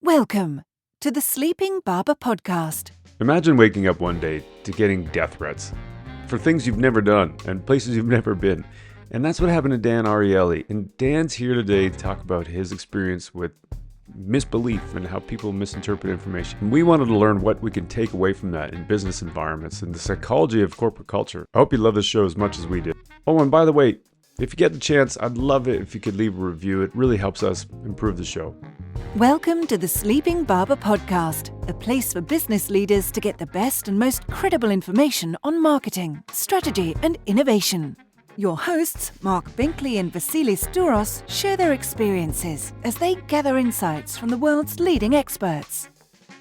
Welcome to the Sleeping Barber Podcast. Imagine waking up one day to getting death threats for things you've never done and places you've never been. And that's what happened to Dan Ariely. And Dan's here today to talk about his experience with misbelief and how people misinterpret information. And we wanted to learn what we can take away from that in business environments and the psychology of corporate culture. I hope you love this show as much as we did. Oh, and by the way, if you get the chance, I'd love it if you could leave a review. It really helps us improve the show. Welcome to the Sleeping Barber Podcast, a place for business leaders to get the best and most credible information on marketing, strategy, and innovation. Your hosts, Marc Binkley and Vasilis Douros, share their experiences as they gather insights from the world's leading experts.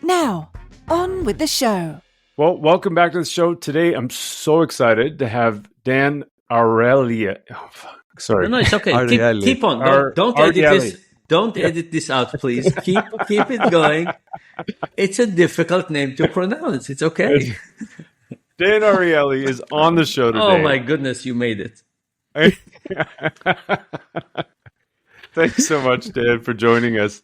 Now, on with the show. Well, welcome back to the show. Today, I'm so excited to have Dan Ariely. Oh, sorry. No, it's okay. Keep on. Don't edit this. Don't edit this out, please. Keep it going. It's a difficult name to pronounce. It's okay. Dan Ariely is on the show today. Oh my goodness, you made it. Thanks so much, Dan, for joining us.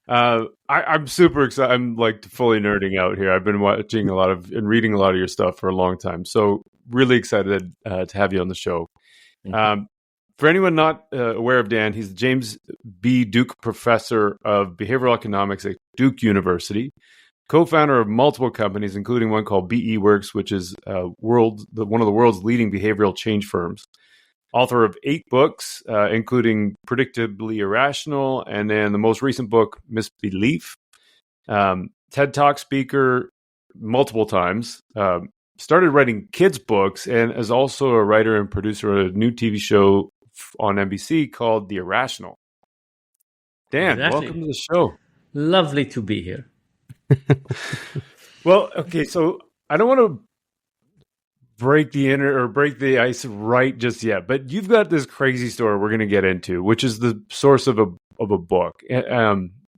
I'm super excited. I'm like fully nerding out here. I've been watching and reading a lot of your stuff for a long time. So really excited to have you on the show. For anyone not aware of Dan, he's the James B. Duke Professor of Behavioural Economics at Duke University, co-founder of multiple companies, including one called BeWorks, which is one of the world's leading behavioral change firms. Author of 8 books, including Predictably Irrational, and then the most recent book, MisbeLIEf. TED-Talk speaker multiple times. Started writing kids' books and is also a writer and producer of a new TV show on NBC called The Irrational. Dan, welcome to the show. Lovely to be here. Well, okay, so I don't want to break the ice right just yet, but you've got this crazy story we're going to get into, which is the source of a book,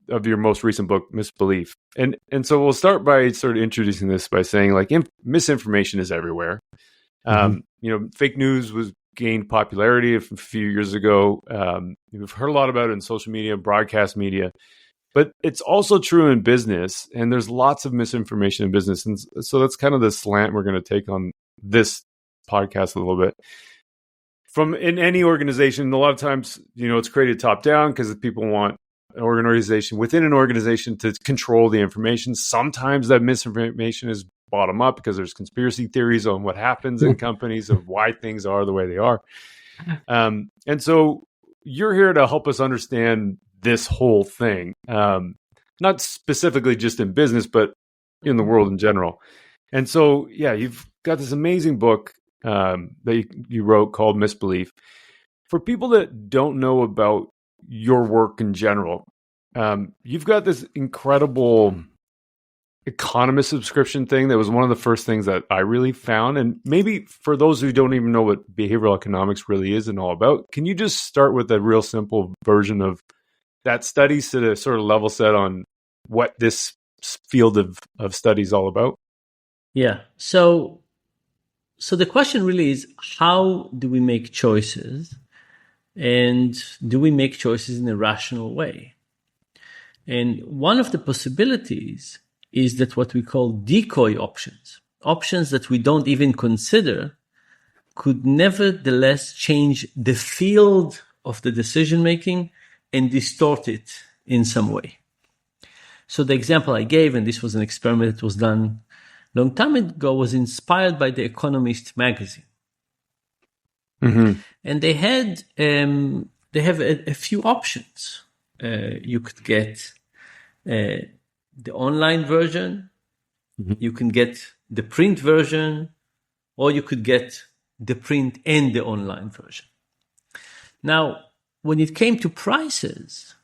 of your most recent book, MisbeLIEf. And so we'll start by sort of introducing this by saying, like, misinformation is everywhere. Fake news gained popularity a few years ago. We've heard a lot about it in social media, broadcast media, but it's also true in business, and there's lots of misinformation in business. And so that's kind of the slant we're going to take on this podcast a little bit. In any organization, a lot of times, it's created top down because people want an organization within an organization to control the information. Sometimes that misinformation is bottom up because there's conspiracy theories on what happens in companies of why things are the way they are. And so you're here to help us understand this whole thing, not specifically just in business, but in the world in general. And so, you've got this amazing book that you wrote called MisbeLIEf. For people that don't know about your work in general, you've got this incredible Economist subscription thing that was one of the first things that I really found. And maybe for those who don't even know what behavioral economics really is and all about, can you just start with a real simple version of that study to sort of level set on what this field of study is all about? Yeah. So the question really is, how do we make choices? And do we make choices in a rational way? And one of the possibilities is that what we call decoy options that we don't even consider, could nevertheless change the field of the decision making and distort it in some way. So the example I gave, and this was an experiment that was done a long time ago, was inspired by the Economist magazine. Mm-hmm. And they have a few options. You could get the online version, you can get the print version, or you could get the print and the online version. Now, when it came to prices,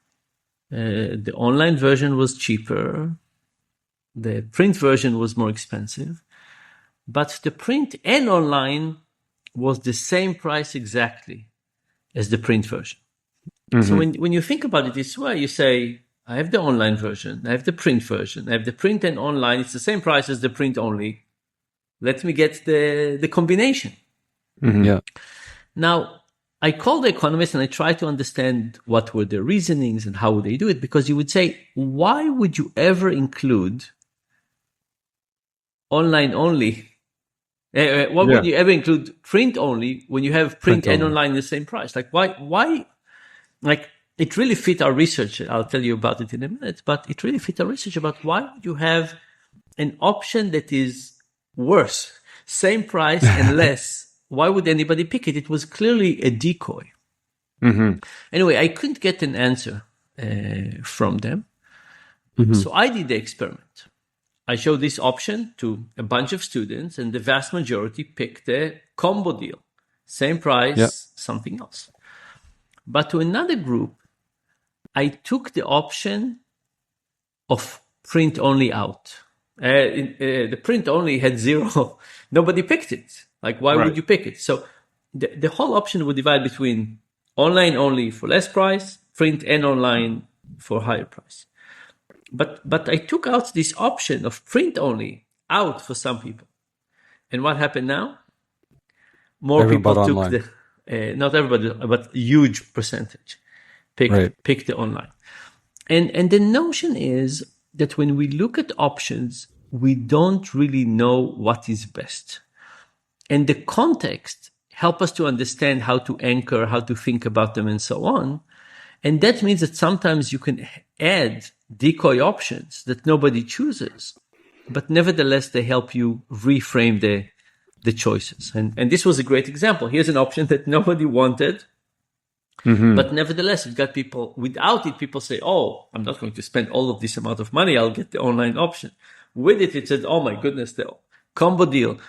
the online version was cheaper, the print version was more expensive, but the print and online was the same price exactly as the print version. Mm-hmm. So when you think about it this way, you say, I have the online version, I have the print version, I have the print and online, it's the same price as the print only. Let me get the combination. Mm-hmm. Yeah. Now, I called the Economist and I tried to understand what were their reasonings and how would they do it, because you would say, why would you ever include online only? Why would you ever include print only when you have print and online in the same price? Like, why, like, it really fit our research. I'll tell you about it in a minute, but it really fit our research about why would you have an option that is worse, same price and less. Why would anybody pick it? It was clearly a decoy. Anyway, I couldn't get an answer from them. So I did the experiment. I showed this option to a bunch of students, and the vast majority picked the combo deal. Same price, something else. But to another group, I took the option of print only out. The print only had 0. Nobody picked it. Like, why would you pick it? So the whole option would divide between online only for less price, print and online for higher price. But I took out this option of print only out for some people. And what happened now? More people took online. Not everybody, but huge percentage picked the online. And the notion is that when we look at options, we don't really know what is best. And the context help us to understand how to anchor, how to think about them, and so on. And that means that sometimes you can add decoy options that nobody chooses, but nevertheless, they help you reframe the choices. And this was a great example. Here's an option that nobody wanted, but nevertheless, it got people, without it, people say, oh, I'm not going to spend all of this amount of money. I'll get the online option. With it, it said, oh my goodness, the combo deal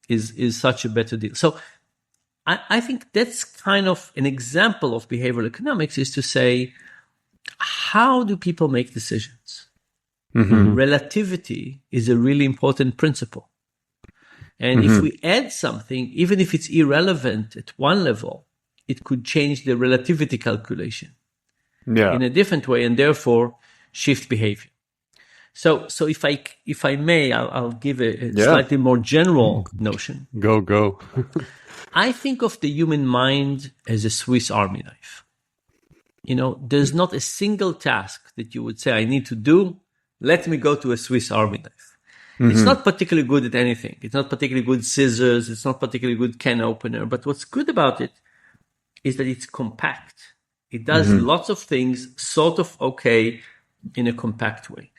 is such a better deal. So I think that's kind of an example of behavioral economics, is to say, how do people make decisions? Relativity is a really important principle. And if we add something, even if it's irrelevant at one level, it could change the relativity calculation in a different way, and therefore shift behavior. So if I may, I'll give a slightly more general notion. Go. I think of the human mind as a Swiss Army knife. You know, there's not a single task that you would say, I need to do. Let me go to a Swiss Army knife. It's not particularly good at anything. It's not particularly good scissors. It's not particularly good can opener. But what's good about it is that it's compact. It does lots of things sort of okay in a compact way.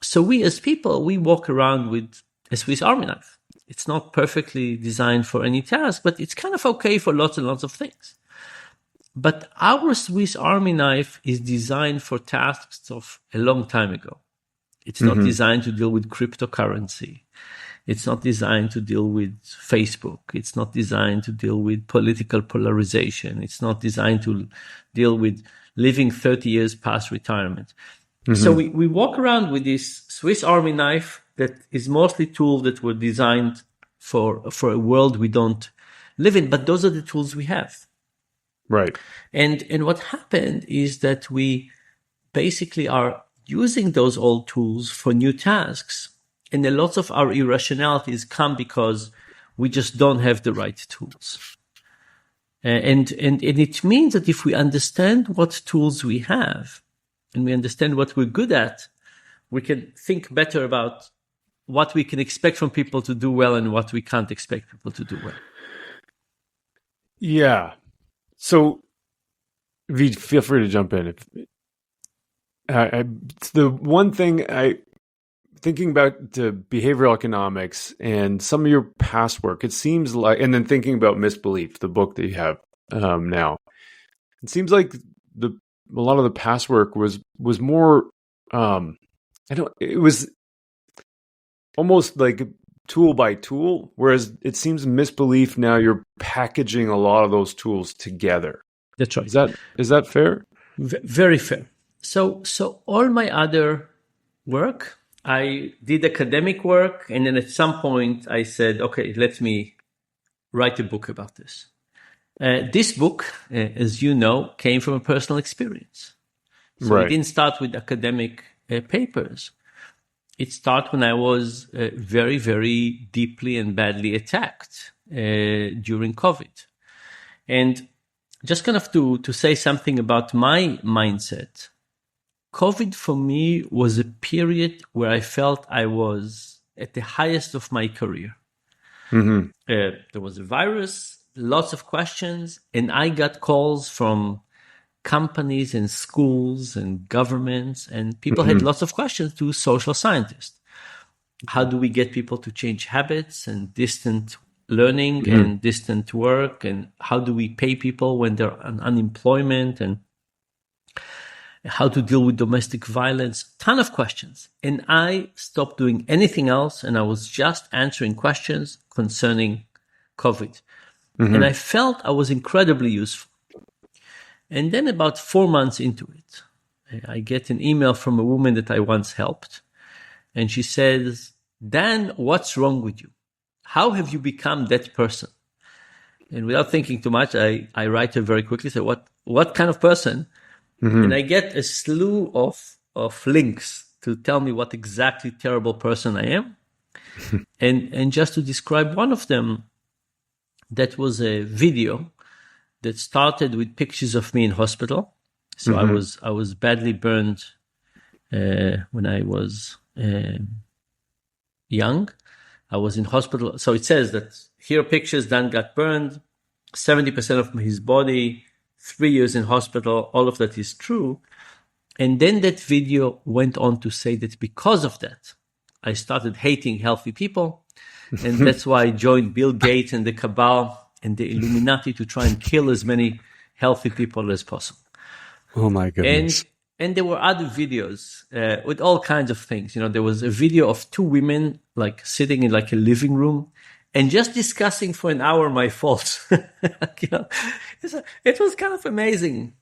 So we as people, we walk around with a Swiss Army knife. It's not perfectly designed for any task, but it's kind of okay for lots and lots of things. But our Swiss Army knife is designed for tasks of a long time ago. It's not designed to deal with cryptocurrency. It's not designed to deal with Facebook. It's not designed to deal with political polarization. It's not designed to deal with living 30 years past retirement. So we walk around with this Swiss Army knife that is mostly tools that were designed for a world we don't live in, but those are the tools we have. Right. And what happened is that we basically are using those old tools for new tasks. And a lot of our irrationalities come because we just don't have the right tools. And it means that if we understand what tools we have and we understand what we're good at, we can think better about what we can expect from people to do well and what we can't expect people to do well. Yeah. So, V, feel free to jump in. The one thing thinking back to behavioral economics and some of your past work, it seems like, and then thinking about MisbeLIEf, the book that you have now, it seems like a lot of the past work was more, it was almost like tool by tool, whereas it seems MisbeLIEf now you're packaging a lot of those tools together. That's right. Is that fair? Very fair. So all my other work, I did academic work, and then at some point I said, okay, let me write a book about this. This book, as you know, came from a personal experience. So it didn't start with academic papers. It started when I was very, very deeply and badly attacked during COVID. And just kind of to say something about my mindset. COVID for me was a period where I felt I was at the highest of my career. Mm-hmm. There was a virus, lots of questions, and I got calls from companies and schools and governments, and people had lots of questions to social scientists. How do we get people to change habits and distant learning and distant work? And how do we pay people when they're on unemployment? And how to deal with domestic violence? Ton of questions. And I stopped doing anything else, and I was just answering questions concerning COVID. And I felt I was incredibly useful. And then about 4 months into it, I get an email from a woman that I once helped. And she says, Dan, what's wrong with you? How have you become that person? And without thinking too much, I write her very quickly, say, what kind of person? And I get a slew of links to tell me what exactly terrible person I am. And just to describe one of them, that was a video that started with pictures of me in hospital. So I was badly burned when I was young. I was in hospital. So it says that here are pictures, Dan got burned, 70% of his body, 3 years in hospital. All of that is true. And then that video went on to say that because of that, I started hating healthy people. And that's why I joined Bill Gates and the cabal and the Illuminati to try and kill as many healthy people as possible. Oh my goodness. And there were other videos with all kinds of things. You know, there was a video of two women like sitting in like a living room and just discussing for an hour my faults. You know, it was kind of amazing.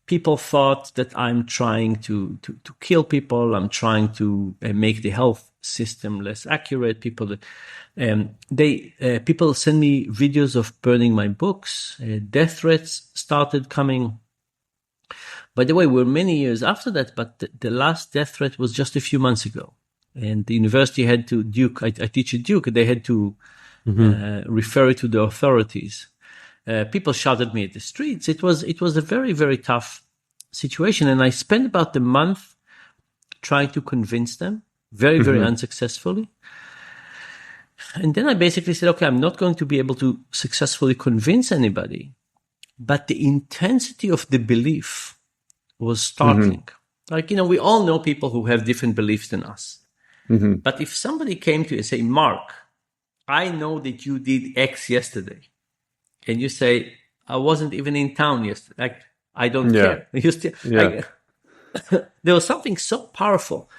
People thought that I'm trying to kill people. I'm trying to make the health system less accurate. People send me videos of burning my books. Death threats started coming. By the way, we're many years after that, but the last death threat was just a few months ago. And the university had to, Duke, I teach at Duke, they had to refer it to the authorities. People shouted at me at the streets. It was a very, very tough situation. And I spent about a month trying to convince them, very, very unsuccessfully. And then I basically said, okay, I'm not going to be able to successfully convince anybody, but the intensity of the belief was startling. Like, you know, we all know people who have different beliefs than us. But if somebody came to you and say, Mark, I know that you did X yesterday. And you say, I wasn't even in town yesterday. Like, I don't care. You still, there was something so powerful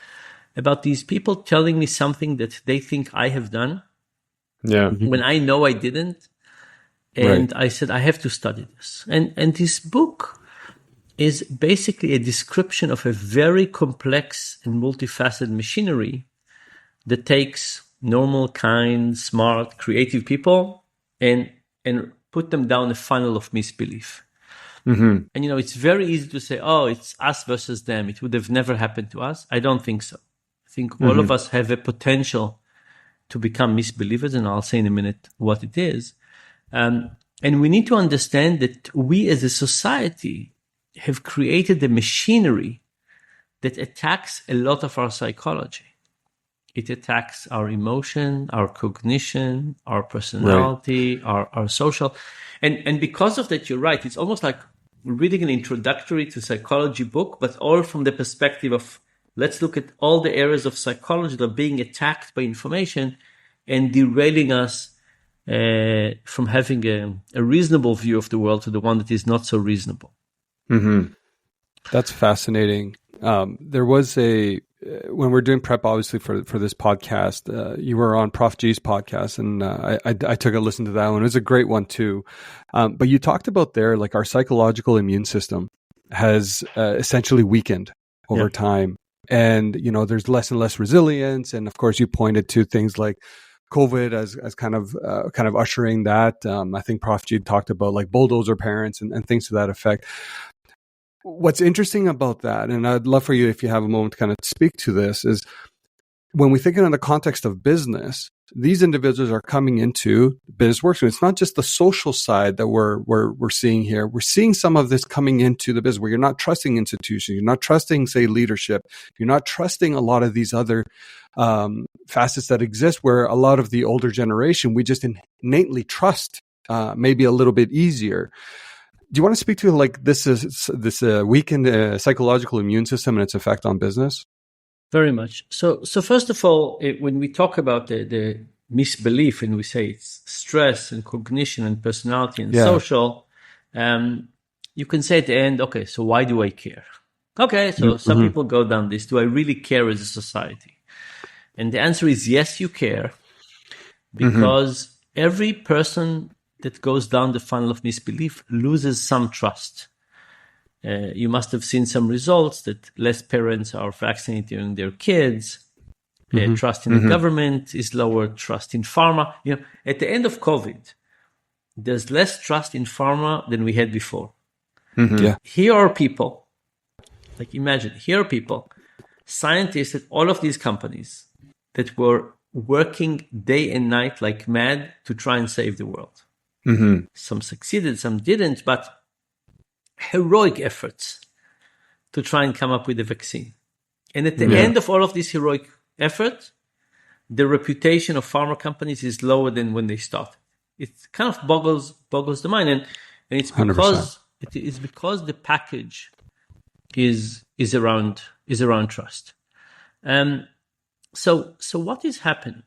about these people telling me something that they think I have done. When I know I didn't. And I said, I have to study this. And this book is basically a description of a very complex and multifaceted machinery that takes normal, kind, smart, creative people and put them down a funnel of misbelief. And, you know, it's very easy to say, oh, it's us versus them. It would have never happened to us. I don't think so. I think all of us have a potential to become misbelievers, and I'll say in a minute what it is. And we need to understand that we as a society have created a machinery that attacks a lot of our psychology. It attacks our emotion, our cognition, our personality, our social. And because of that, you're right. It's almost like reading an introductory to psychology book, but all from the perspective of let's look at all the areas of psychology that are being attacked by information and derailing us from having a reasonable view of the world to the one that is not so reasonable. That's fascinating. There was when we're doing prep, obviously for this podcast, you were on Prof G's podcast, and I took a listen to that one. It was a great one too. But you talked about there, like our psychological immune system has essentially weakened over time, and you know there's less and less resilience. And of course, you pointed to things like COVID as kind of ushering that. I think Prof G talked about like bulldozer parents and things to that effect. What's interesting about that, and I'd love for you if you have a moment to kind of speak to this, is when we think in the context of business, these individuals are coming into BizWorks. It's not just the social side that we're seeing here. We're seeing some of this coming into the business where you're not trusting institutions, you're not trusting, say, leadership, you're not trusting a lot of these other facets that exist where a lot of the older generation, we just innately trust maybe a little bit easier. Do you want to speak to like this weakened psychological immune system and its effect on business? Very much. So first of all, when we talk about the misbelief and we say it's stress and cognition and personality and social, you can say at the end, okay, so why do I care? Okay, so some people go down this. Do I really care as a society? And the answer is yes, you care, because every person that goes down the funnel of misbelief loses some trust. You must have seen some results that less parents are vaccinating their kids. Trust in the government is lower. Trust in pharma. At the end of COVID, there's less trust in pharma than we had before. Here are people, like imagine, here are people, scientists at all of these companies that were working day and night like mad to try and save the world. Some succeeded, some didn't, but heroic efforts to try and come up with a vaccine. And at the end of all of this heroic effort, the reputation of pharma companies is lower than when they started. It kind of boggles the mind, and it's because 100%. It's because the package is around trust. So what is happening?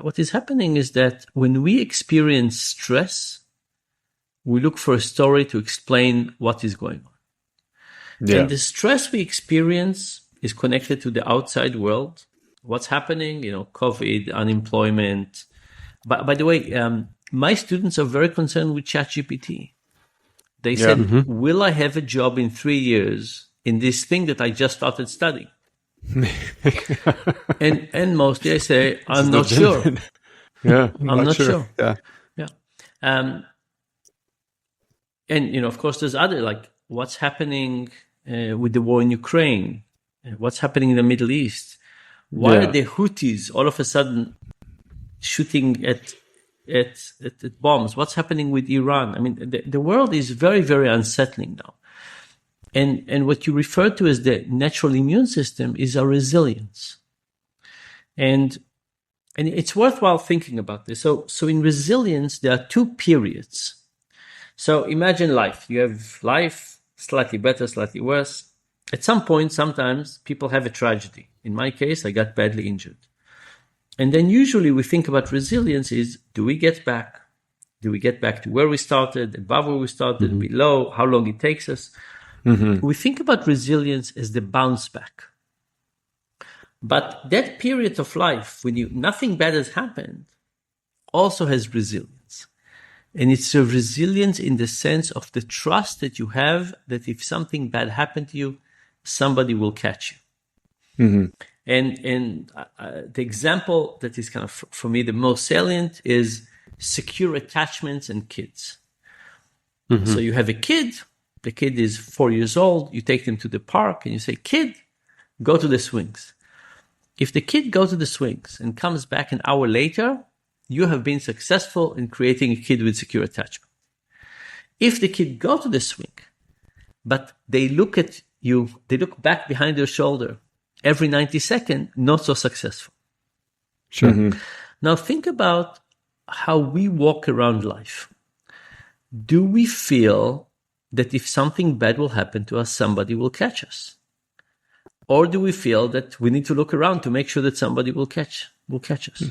What is happening is that when we experience stress, we look for a story to explain what is going on. And the stress we experience is connected to the outside world. What's happening? COVID, unemployment. By the way, my students are very concerned with ChatGPT. They said, will I have a job in 3 years in this thing that I just started studying? and mostly I say, I'm not sure. I'm not sure. And of course, there's other, like what's happening with the war in Ukraine, what's happening in the Middle East. Why are the Houthis all of a sudden shooting at bombs? What's happening with Iran? I mean, the world is very, very unsettling now. And what you refer to as the natural immune system is our resilience. And it's worthwhile thinking about this. So in resilience, there are two periods. So imagine life. You have life, slightly better, slightly worse. At some point, sometimes people have a tragedy. In my case, I got badly injured. And then usually we think about resilience is, do we get back? Do we get back to where we started, above where we started, below, how long it takes us? We think about resilience as the bounce back. But that period of life, when nothing bad has happened, also has resilience. And it's a resilience in the sense of the trust that you have that if something bad happened to you, somebody will catch you. And the example that is kind of, for me, the most salient is secure attachments and kids. So you have a kid, the kid is 4 years old, you take them to the park and you say, kid, go to the swings. If the kid goes to the swings and comes back an hour later, you have been successful in creating a kid with secure attachment. If the kid goes to the swing, but they look at you, they look back behind their shoulder every 90 seconds, not so successful. Now think about how we walk around life. Do we feel that if something bad will happen to us, somebody will catch us? Or do we feel that we need to look around to make sure that somebody will catch us?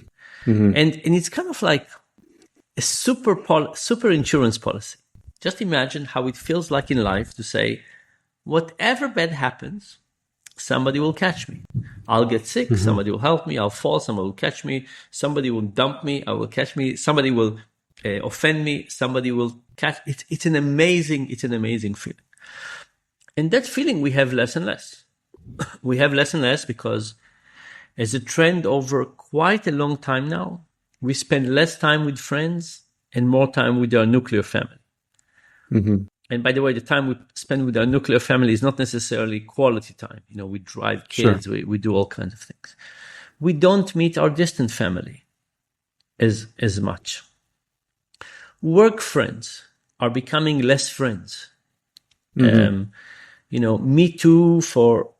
And it's kind of like a super insurance policy. Just imagine how it feels like in life to say, whatever bad happens, somebody will catch me. I'll get sick, somebody will help me. I'll fall, somebody will catch me. Somebody will dump me, I will catch me. Somebody will offend me, somebody will catch. It's an amazing feeling. And that feeling we have less and less. We have less and less because as a trend over quite a long time now, we spend less time with friends and more time with our nuclear family. And by the way, the time we spend with our nuclear family is not necessarily quality time. We drive kids, we do all kinds of things. We don't meet our distant family. as much. Work friends are becoming less friends. Me Too, for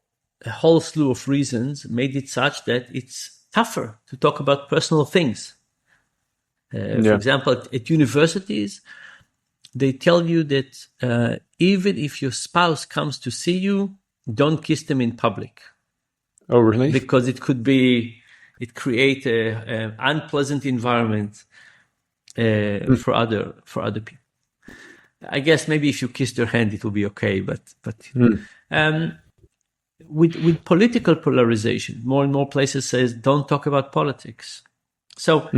a whole slew of reasons, made it such that it's tougher to talk about personal things. For example, at universities, they tell you that even if your spouse comes to see you, don't kiss them in public. Oh, really? Because it create an unpleasant environment for other people. I guess maybe if you kiss their hand, it will be okay. But with political polarization, more and more places says don't talk about politics. So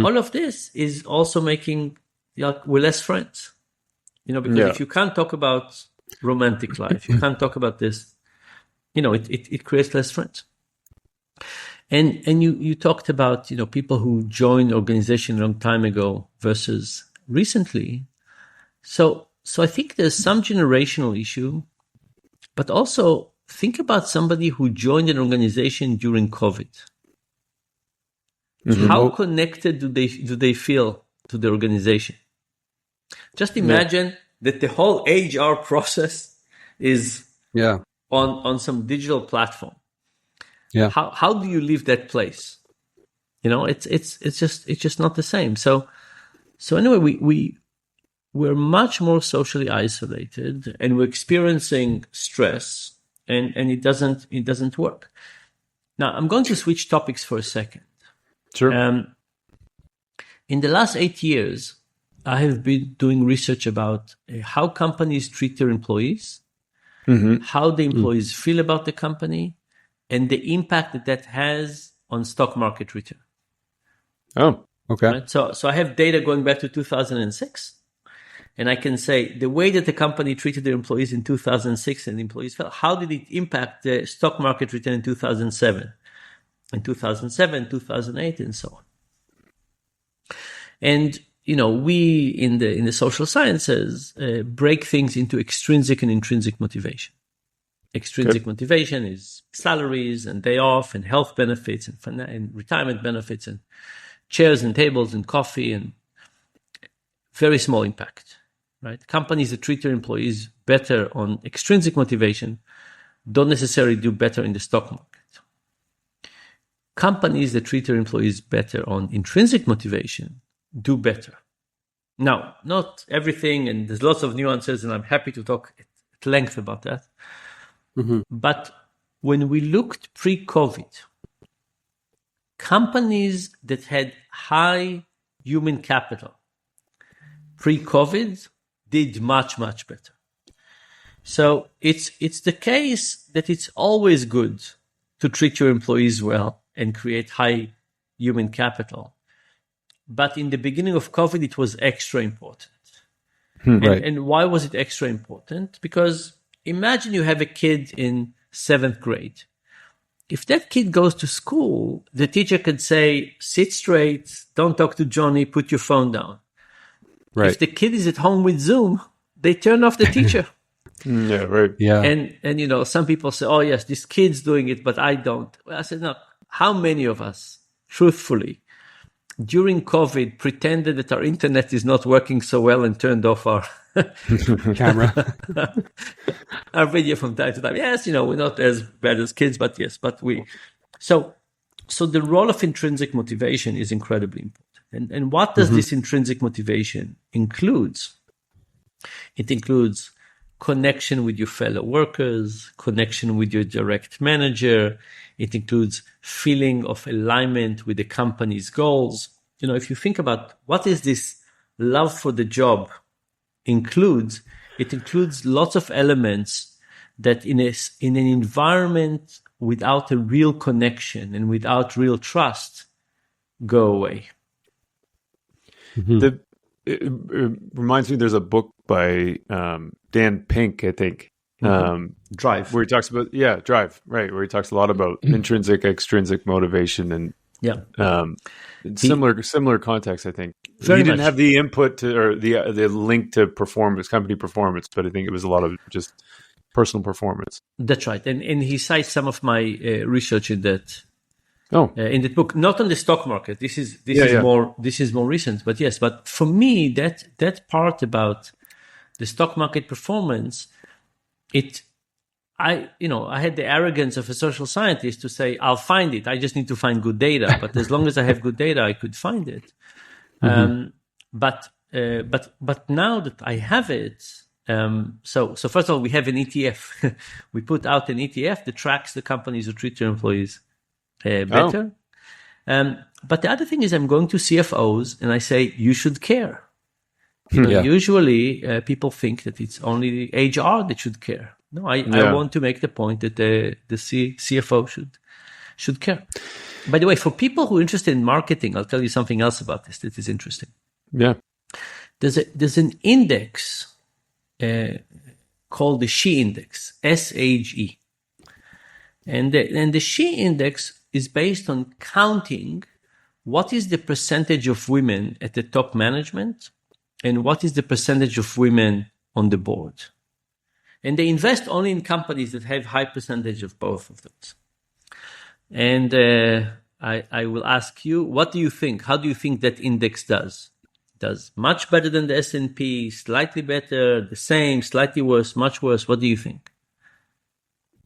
all of this is also making we're less friends. Because if you can't talk about romantic life, you can't talk about this. It creates less friends. And you talked about people who joined organization a long time ago versus recently. So I think there's some generational issue, but also think about somebody who joined an organization during COVID. How connected do they feel to the organization? Just imagine that the whole HR process is on some digital platform. Yeah. How do you leave that place? It's just not the same. So anyway, we're much more socially isolated, and we're experiencing stress, and it doesn't work. Now I'm going to switch topics for a second. Sure. In the last 8 years, I have been doing research about how companies treat their employees, how the employees feel about the company, and the impact that has on stock market return. Oh, okay. Right? So I have data going back to 2006, and I can say the way that the company treated their employees in 2006 and the employees felt, how did it impact the stock market return in 2007, 2008, and so on. And we in the social sciences break things into extrinsic and intrinsic motivation. Extrinsic motivation is salaries and day off and health benefits and retirement benefits and chairs and tables and coffee and very small impact, right? Companies that treat their employees better on extrinsic motivation don't necessarily do better in the stock market. Companies that treat their employees better on intrinsic motivation do better. Now, not everything, and there's lots of nuances, and I'm happy to talk at length about that. But when we looked pre-COVID, companies that had high human capital pre-COVID did much, much better. So it's the case that it's always good to treat your employees well and create high human capital. But in the beginning of COVID, it was extra important. And why was it extra important? Because imagine you have a kid in 7th grade. If that kid goes to school, the teacher could say, sit straight, don't talk to Johnny, put your phone down. Right. If the kid is at home with Zoom, they turn off the teacher. Yeah, right. Yeah. And some people say, oh yes, this kid's doing it, but I don't. Well, I said, no, how many of us, truthfully, during COVID, pretended that our internet is not working so well and turned off our camera, our video from time to time? Yes, we're not as bad as kids, but yes, but we. So the role of intrinsic motivation is incredibly important. And what does this intrinsic motivation includes? It includes connection with your fellow workers, connection with your direct manager. It includes feeling of alignment with the company's goals. If you think about what is this love for the job includes, it includes lots of elements that in an environment without a real connection and without real trust go away. It reminds me, there's a book by Dan Pink, I think. Drive. Where he talks about, Drive, right. Where he talks a lot about intrinsic, extrinsic motivation and similar context, I think. He didn't have the input to, or the link to performance, company performance, but I think it was a lot of just personal performance. That's right. And he cites some of my research in in that book, not on the stock market. This is more recent, but yes. But for me, that part about the stock market performance, I had the arrogance of a social scientist to say, I'll find it. I just need to find good data. But as long as I have good data, I could find it. But now that I have it, so first of all, we have an ETF. We put out an ETF that tracks the companies who treat their employees better. But the other thing is, I'm going to CFOs and I say, you should care. Usually people think that it's only HR that should care. No, I want to make the point that the CFO should care. By the way, for people who are interested in marketing, I'll tell you something else about this that is interesting. Yeah. There's an index called the SHE index, SHE. And the SHE index is based on counting what is the percentage of women at the top management and what is the percentage of women on the board. And they invest only in companies that have high percentage of both of those. And I will ask you, what do you think? How do you think that index does? Does much better than the S&P, slightly better, the same, slightly worse, much worse? What do you think?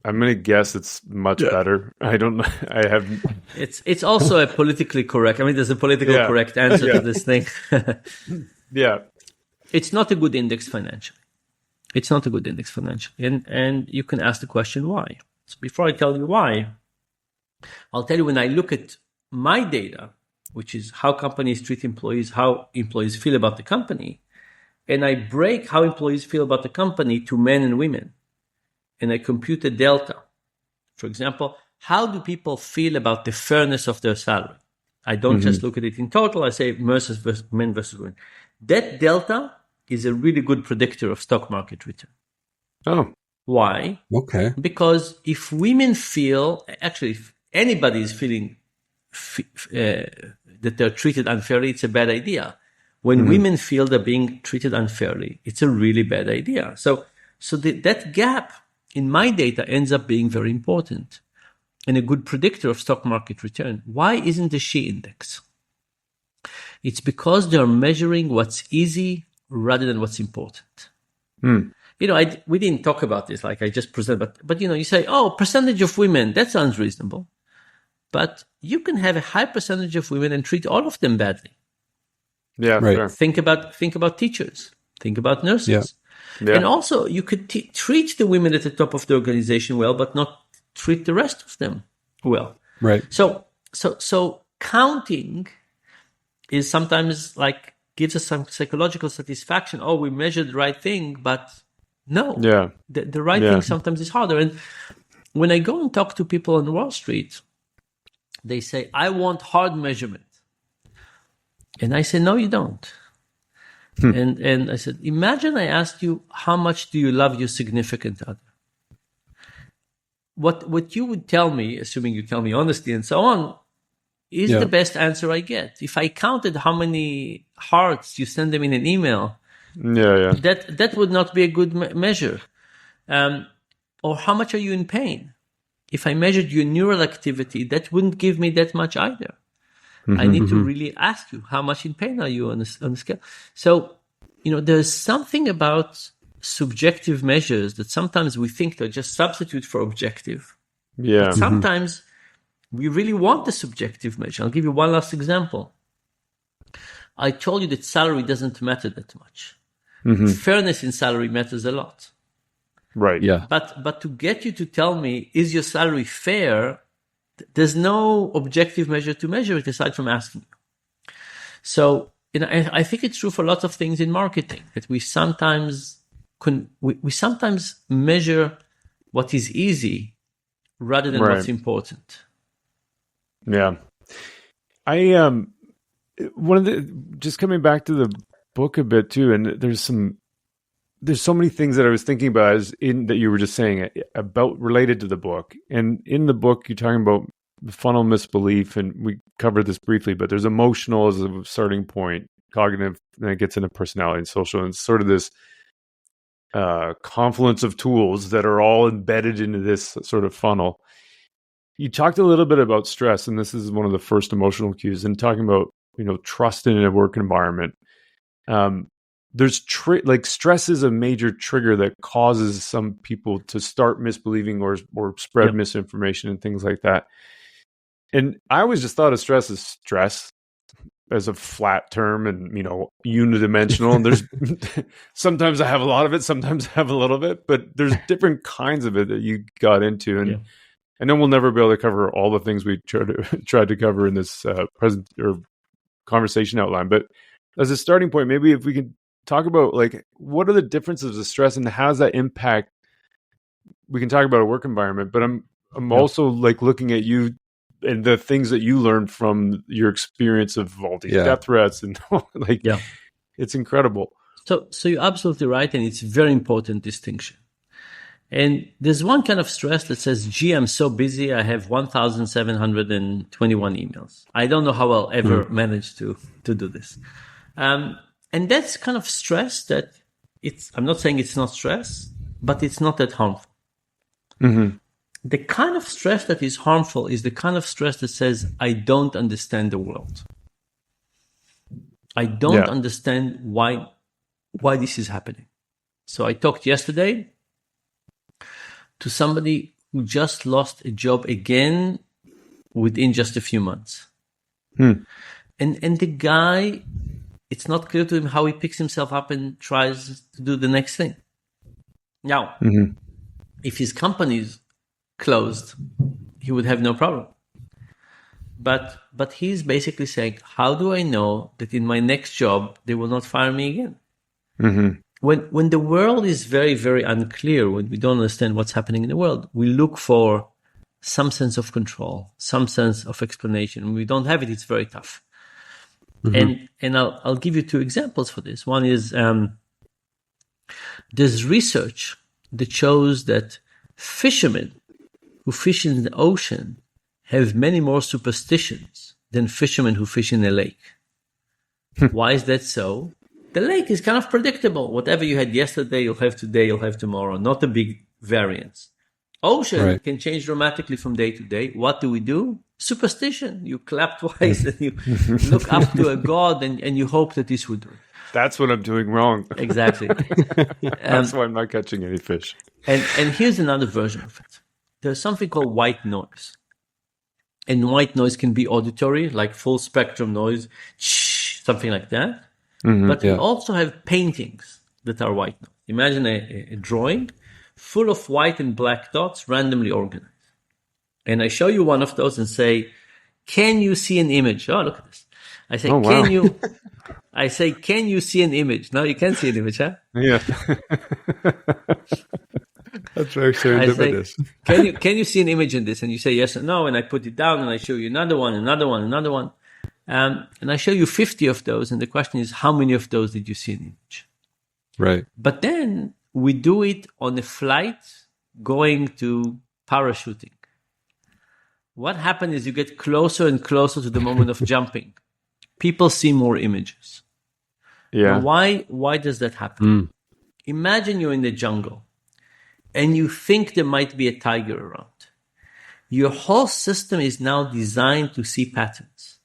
I'm going to guess it's much better. I don't know. I have. It's also a politically correct. I mean, there's a political correct answer to this thing. It's not a good index financially. It's not a good index financially. And you can ask the question why. So before I tell you why, I'll tell you when I look at my data, which is how companies treat employees, how employees feel about the company, and I break how employees feel about the company to men and women, and I compute a delta. For example, how do people feel about the fairness of their salary? I don't just look at it in total. I say men versus women. That delta is a really good predictor of stock market return. Oh. Why? Okay. Because if women feel, actually, if anybody is feeling that they're treated unfairly, it's a bad idea. When women feel they're being treated unfairly, it's a really bad idea. So that gap in my data ends up being very important and a good predictor of stock market return. Why isn't the SHE index? It's because they're measuring what's easy rather than what's important. We didn't talk about this, like I just presented, but you say, percentage of women, that sounds reasonable. But you can have a high percentage of women and treat all of them badly. Yeah, right. Sure. Think about teachers. Think about nurses. Yeah. And also, you could treat the women at the top of the organization well, but not treat the rest of them well. Right. So counting is sometimes like gives us some psychological satisfaction. Oh, we measured the right thing, but no. Yeah. The right thing sometimes is harder. And when I go and talk to people on Wall Street, they say, I want hard measurement. And I say, no, you don't. And I said, imagine I asked you, how much do you love your significant other? What you would tell me, assuming you tell me honestly and so on, is the best answer I get. If I counted how many hearts you send them in an email, that would not be a good measure. Or how much are you in pain? If I measured your neural activity, that wouldn't give me that much either. I need to really ask you, how much in pain are you on the scale? So, there's something about subjective measures that sometimes we think they're just substitute for objective. Yeah. But sometimes we really want the subjective measure. I'll give you one last example. I told you that salary doesn't matter that much. Fairness in salary matters a lot. Right. Yeah. But to get you to tell me, is your salary fair? There's no objective measure to measure it aside from asking you. So, I think it's true for lots of things in marketing that we sometimes we sometimes measure what is easy rather than what's important. Yeah. Just coming back to the book a bit too, and there's so many things that I was thinking about that you were just saying about related to the book. And in the book, you're talking about the funnel misbelief, and we covered this briefly, but there's emotional as a starting point, cognitive, then it gets into personality and social, and it's sort of this confluence of tools that are all embedded into this sort of funnel. You talked a little bit about stress, and this is one of the first emotional cues, and talking about, trust in a work environment. There's stress is a major trigger that causes some people to start misbelieving or spread misinformation and things like that. And I always just thought of stress as stress as a flat term and, unidimensional. And there's sometimes I have a lot of it, sometimes I have a little bit, but there's different kinds of it that you got into. And I know we'll never be able to cover all the things we tried to cover in this present or conversation outline. But as a starting point, maybe if we can talk about what are the differences of stress and how does that impact? We can talk about a work environment, but I'm also looking at you and the things that you learned from your experience of all these death threats and it's incredible. So you're absolutely right, and it's a very important distinction. And there's one kind of stress that says, gee, I'm so busy, I have 1,721 emails. I don't know how I'll ever manage to do this. And that's kind of stress that I'm not saying it's not stress, but it's not that harmful. Mm-hmm. The kind of stress that is harmful is the kind of stress that says, I don't understand the world. I don't understand why this is happening. So I talked yesterday to somebody who just lost a job again within just a few months. And the guy, it's not clear to him how he picks himself up and tries to do the next thing. Now, if his company's closed, he would have no problem. But he's basically saying, how do I know that in my next job they will not fire me again? Mm-hmm. When the world is very, very unclear, when we don't understand what's happening in the world, we look for some sense of control, some sense of explanation. When we don't have it, it's very tough. Mm-hmm. And I'll give you two examples for this. One is there's research that shows that fishermen who fish in the ocean have many more superstitions than fishermen who fish in a lake. Why is that so? The lake is kind of predictable. Whatever you had yesterday, you'll have today, you'll have tomorrow. Not a big variance. Ocean can change dramatically from day to day. What do? Superstition. You clap twice and you look up to a god and you hope that this would do it. That's what I'm doing wrong. Exactly. That's why I'm not catching any fish. And here's another version of it. There's something called white noise. And white noise can be auditory, like full spectrum noise, something like that. Mm-hmm, but we also have paintings that are white noise. Imagine a drawing full of white and black dots randomly organized. And I show you one of those and say, can you see an image? Oh, look at this. I say, can you see an image? No, you can't see an image, huh? Yeah. That's very serendipitous. Can you see an image in this? And you say yes or no, and I put it down and I show you another one. And I show you 50 of those, and the question is, how many of those did you see an image? Right. But then we do it on a flight going to parachuting. What happens is you get closer and closer to the moment of jumping. People see more images. Yeah. Now, why does that happen? Imagine you're in the jungle and you think there might be a tiger around. Your whole system is now designed to see patterns.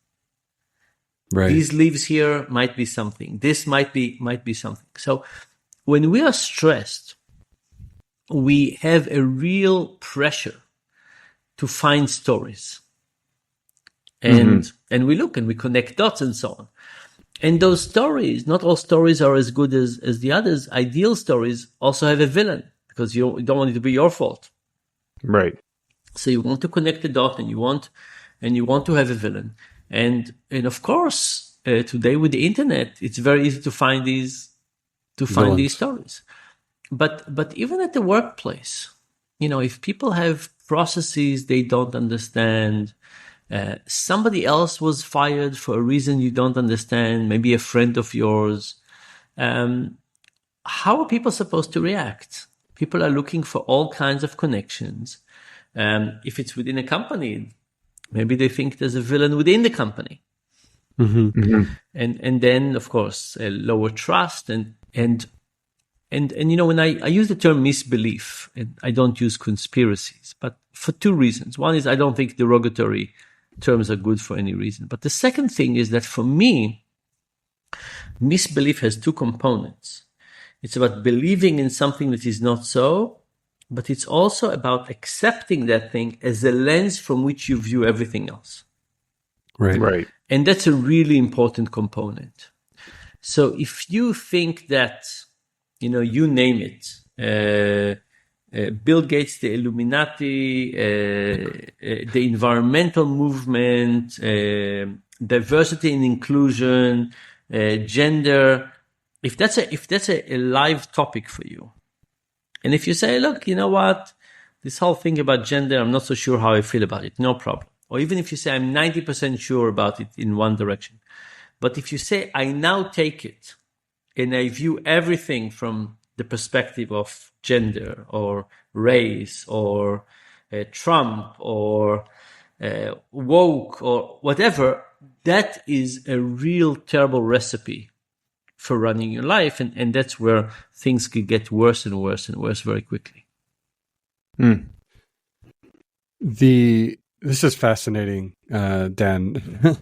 Right. These leaves here might be something. This might be something. So when we are stressed, we have a real pressure to find stories. And we look and we connect dots and so on. And those stories, not all stories are as good as the others. Ideal stories also have a villain because you don't want it to be your fault. Right. So you want to connect the dot and you want to have a villain. And of course, today with the internet, it's very easy to find these stories. But even at the workplace, if people have processes they don't understand, somebody else was fired for a reason you don't understand, maybe a friend of yours, how are people supposed to react? People are looking for all kinds of connections. If it's within a company, maybe they think there's a villain within the company. And then, of course, a lower trust. And And when I use the term misbelief, and I don't use conspiracies, but for two reasons. One is I don't think derogatory terms are good for any reason. But the second thing is that for me, misbelief has two components. It's about believing in something that is not so, but it's also about accepting that thing as a lens from which you view everything else. Right. And that's a really important component. So if you think that, you name it, Bill Gates, the Illuminati, the environmental movement, diversity and inclusion, gender, if that's a live topic for you, and if you say, look, you know what, this whole thing about gender, I'm not so sure how I feel about it, no problem. Or even if you say, I'm 90% sure about it in one direction. But if you say, I now take it and I view everything from the perspective of gender or race or Trump or woke or whatever, that is a real terrible recipe for running your life. And that's where things could get worse and worse and worse very quickly. This is fascinating, Dan.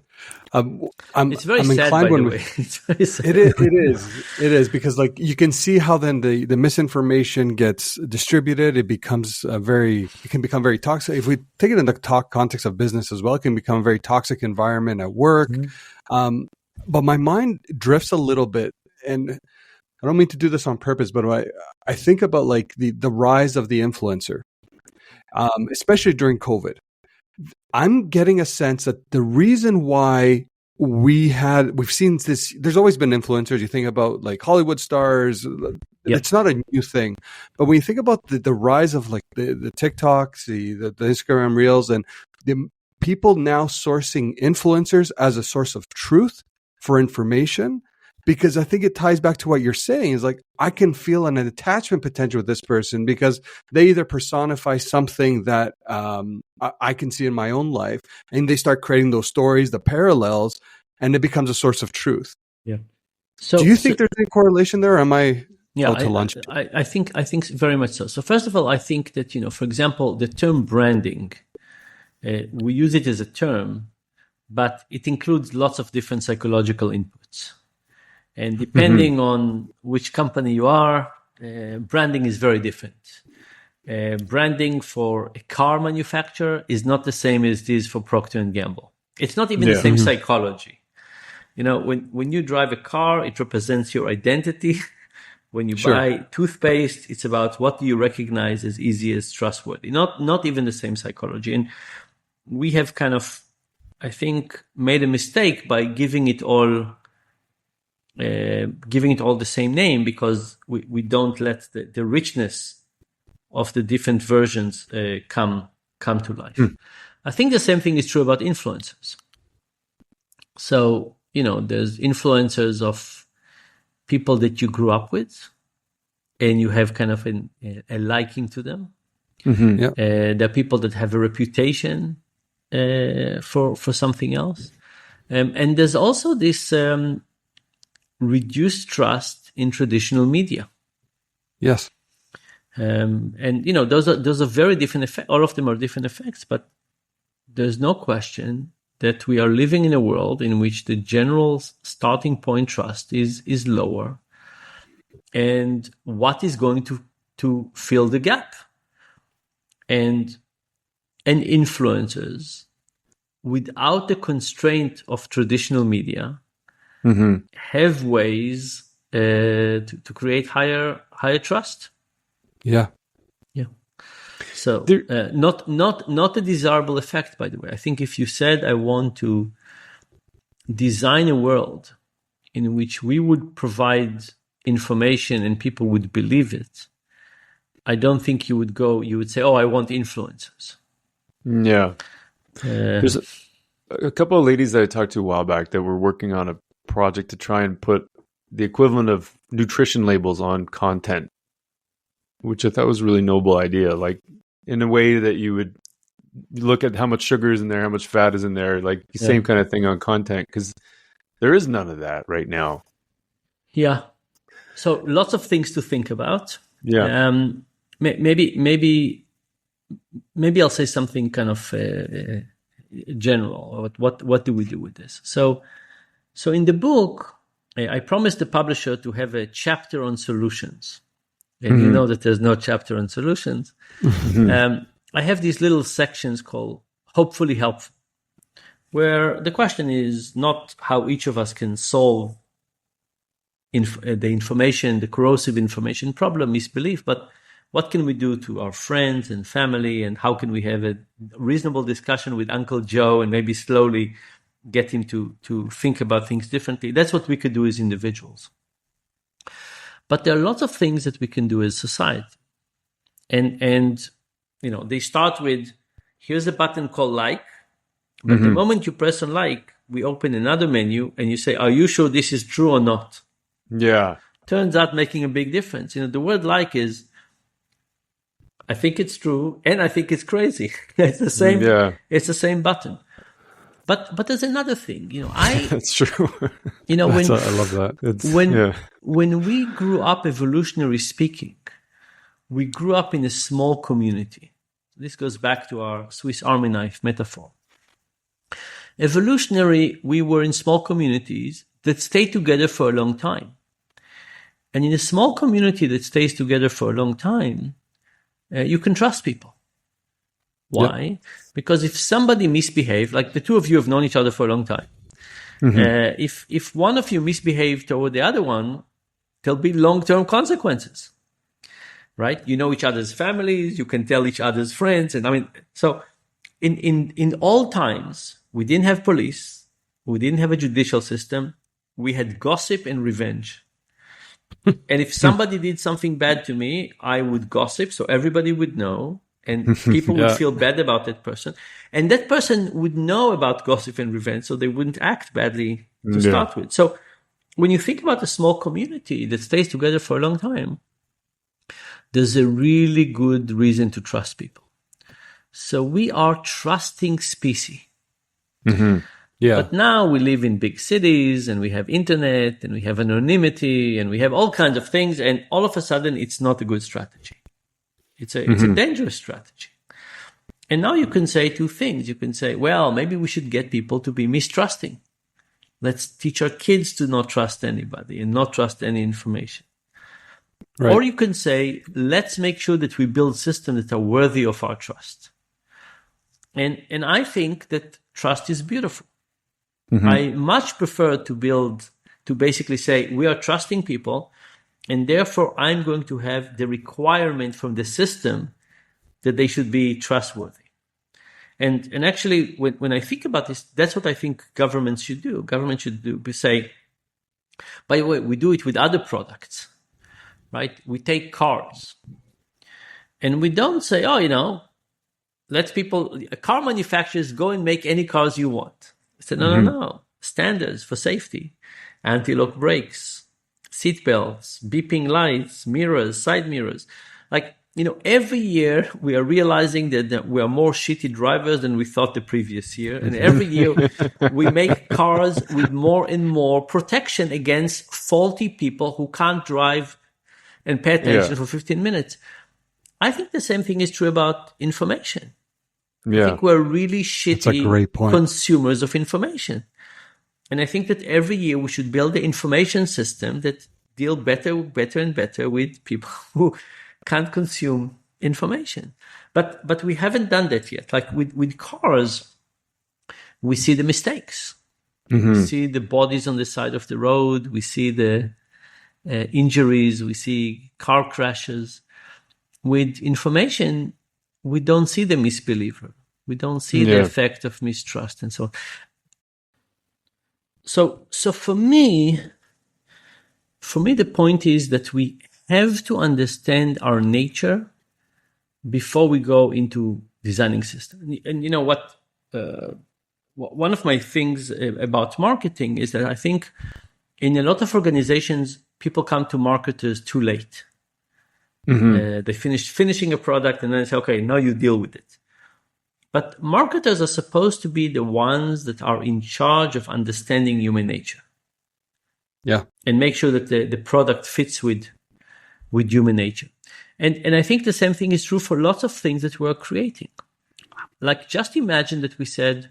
It's very sad, by the way. It's very sad. It is because you can see how then the misinformation gets distributed. It can become very toxic. If we take it in the context of business as well, it can become a very toxic environment at work. Mm-hmm. But my mind drifts a little bit, and I don't mean to do this on purpose, but I think about the rise of the influencer, especially during COVID. I'm getting a sense that the reason why we've seen this, there's always been influencers. You think about Hollywood stars. Yep. It's not a new thing. But when you think about the rise of the TikToks, the Instagram Reels, and the people now sourcing influencers as a source of truth for information, because I think it ties back to what you're saying is I can feel an attachment potential with this person because they either personify something that I can see in my own life, and they start creating those stories, the parallels, and it becomes a source of truth. Yeah. So, do you think there's any correlation there? Or am I out to lunch? I think very much so. So first of all, I think that for example, the term branding, we use it as a term, but it includes lots of different psychological inputs. And depending on which company you are, branding is very different. Branding for a car manufacturer is not the same as it is for Procter & Gamble. It's not even the same psychology. When you drive a car, it represents your identity. When you buy toothpaste, it's about what do you recognize as easy as trustworthy. Not even the same psychology. And we have kind of, I think, made a mistake by giving it all the same name because we don't let the richness of the different versions come to life. I think the same thing is true about influencers. So, there's influencers of people that you grew up with and you have kind of a liking to them. Mm-hmm. Yep. There are people that have a reputation for something else. And there's also this reduced trust in traditional media. Yes. And those are very different effects. All of them are different effects, but there's no question that we are living in a world in which the general starting point trust is lower. And what is going to fill the gap? And influencers, without the constraint of traditional media, have ways to create higher trust. Yeah. So not a desirable effect, by the way. I think if you said I want to design a world in which we would provide information and people would believe it, I don't think you would say, oh, I want influencers. Yeah. There's a couple of ladies that I talked to a while back that were working on a project to try and put the equivalent of nutrition labels on content, which I thought was a really noble idea. In a way that you would look at how much sugar is in there, how much fat is in there, the same kind of thing on content, because there is none of that right now. Yeah. So lots of things to think about. Yeah. Maybe I'll say something kind of general. What do we do with this? So in the book, I promised the publisher to have a chapter on solutions. And you know that there's no chapter on solutions. I have these little sections called Hopefully Helpful, where the question is not how each of us can solve the corrosive information problem, misbelief, but what can we do to our friends and family, and how can we have a reasonable discussion with Uncle Joe and maybe slowly get him to think about things differently. That's what we could do as individuals. But there are lots of things that we can do as society. And they start with, here's a button called like, but the moment you press on like, we open another menu and you say, are you sure this is true or not? Yeah. Turns out making a big difference. The word like is, I think it's true and I think it's crazy. It's the same. Yeah. It's the same button. But there's another thing. That's true. I love that. When we grew up, evolutionary speaking, we grew up in a small community. This goes back to our Swiss Army knife metaphor. Evolutionary, we were in small communities that stayed together for a long time. And in a small community that stays together for a long time, you can trust people. Why? Yep. Because if somebody misbehaves, like the two of you have known each other for a long time, if one of you misbehaves toward the other one, there'll be long-term consequences, right? You know each other's families, you can tell each other's friends, and so in all times, we didn't have police, we didn't have a judicial system, we had gossip and revenge. And if somebody did something bad to me, I would gossip so everybody would know. And people would feel bad about that person. And that person would know about gossip and revenge, so they wouldn't act badly to start with. So when you think about a small community that stays together for a long time, there's a really good reason to trust people. So we are trusting species. But now we live in big cities and we have internet and we have anonymity and we have all kinds of things. And all of a sudden, it's not a good strategy. It's a dangerous strategy. And now you can say two things. You can say, well, maybe we should get people to be mistrusting. Let's teach our kids to not trust anybody and not trust any information. Right. Or you can say, let's make sure that we build systems that are worthy of our trust. And I think that trust is beautiful. I much prefer to basically say, we are trusting people, and therefore, I'm going to have the requirement from the system that they should be trustworthy. And actually, when I think about this, that's what I think governments should do. Governments should say, by the way, we do it with other products, right? We take cars. And we don't say, let car manufacturers go and make any cars you want. I said, no. Standards for safety, anti-lock brakes, seat belts, beeping lights, mirrors, side mirrors. Every year we are realizing that we are more shitty drivers than we thought the previous year. And every year we make cars with more and more protection against faulty people who can't drive and pay attention for 15 minutes. I think the same thing is true about information. I think we're really shitty consumers of information. And I think that every year we should build an information system that deal better and better with people who can't consume information. But we haven't done that yet. Like with cars, we see the mistakes. We see the bodies on the side of the road. We see the injuries. We see car crashes. With information, we don't see the misbeliever. We don't see the effect of mistrust and so on. So for me, the point is that we have to understand our nature before we go into designing systems. And you know what? One of my things about marketing is that I think in a lot of organizations, people come to marketers too late. They finishing a product and then say, okay, now you deal with it. But marketers are supposed to be the ones that are in charge of understanding human nature. Yeah. And make sure that the product fits with human nature. And I think the same thing is true for lots of things that we're creating. Like, just imagine that we said,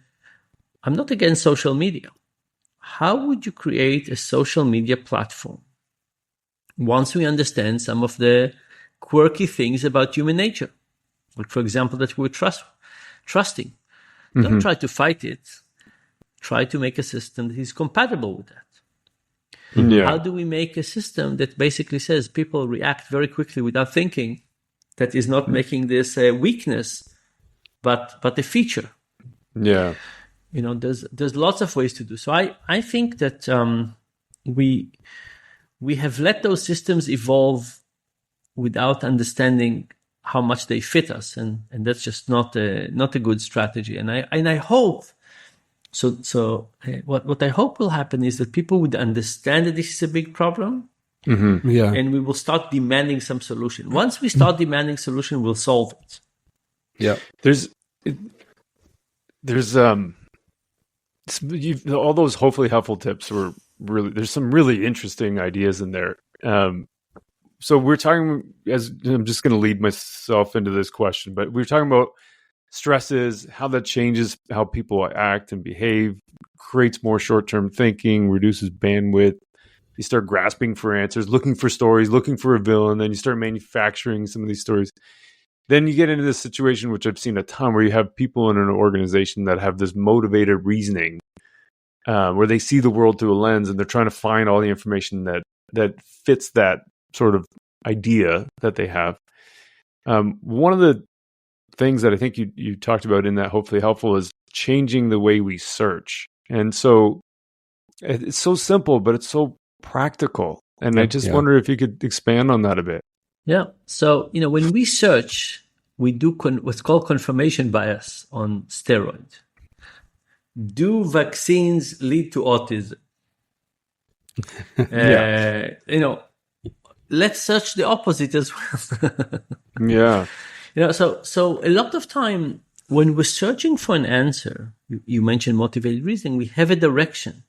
I'm not against social media. How would you create a social media platform once we understand some of the quirky things about human nature? Like, for example, that we're trusting. Don't try to fight it. Try to make a system that is compatible with that. Yeah. How do we make a system that basically says people react very quickly without thinking, that is not making this a weakness, but a feature? Yeah. There's lots of ways to do. So I think that we have let those systems evolve without understanding how much they fit us, and that's just not a good strategy. And I hope so. What I hope will happen is that people would understand that this is a big problem, Yeah. and we will start demanding some solution. Once we start demanding solution, we'll solve it. Yeah. There's all those hopefully helpful tips were really, there's some really interesting ideas in there. So we're talking, as I'm just going to lead myself into this question, but we're talking about stresses, how that changes how people act and behave, creates more short-term thinking, reduces bandwidth. You start grasping for answers, looking for stories, looking for a villain, then you start manufacturing some of these stories. Then you get into this situation, which I've seen a ton, where you have people in an organization that have this motivated reasoning, where they see the world through a lens and they're trying to find all the information that fits that sort of idea that they have. One of the things that I think you talked about in that hopefully helpful is changing the way we search. And so it's so simple, but it's so practical. And I just wonder if you could expand on that a bit. Yeah. So, when we search, we do what's called confirmation bias on steroids. Do vaccines lead to autism? Let's search the opposite as well. Yeah. So a lot of time when we're searching for an answer, you mentioned motivated reasoning, we have a direction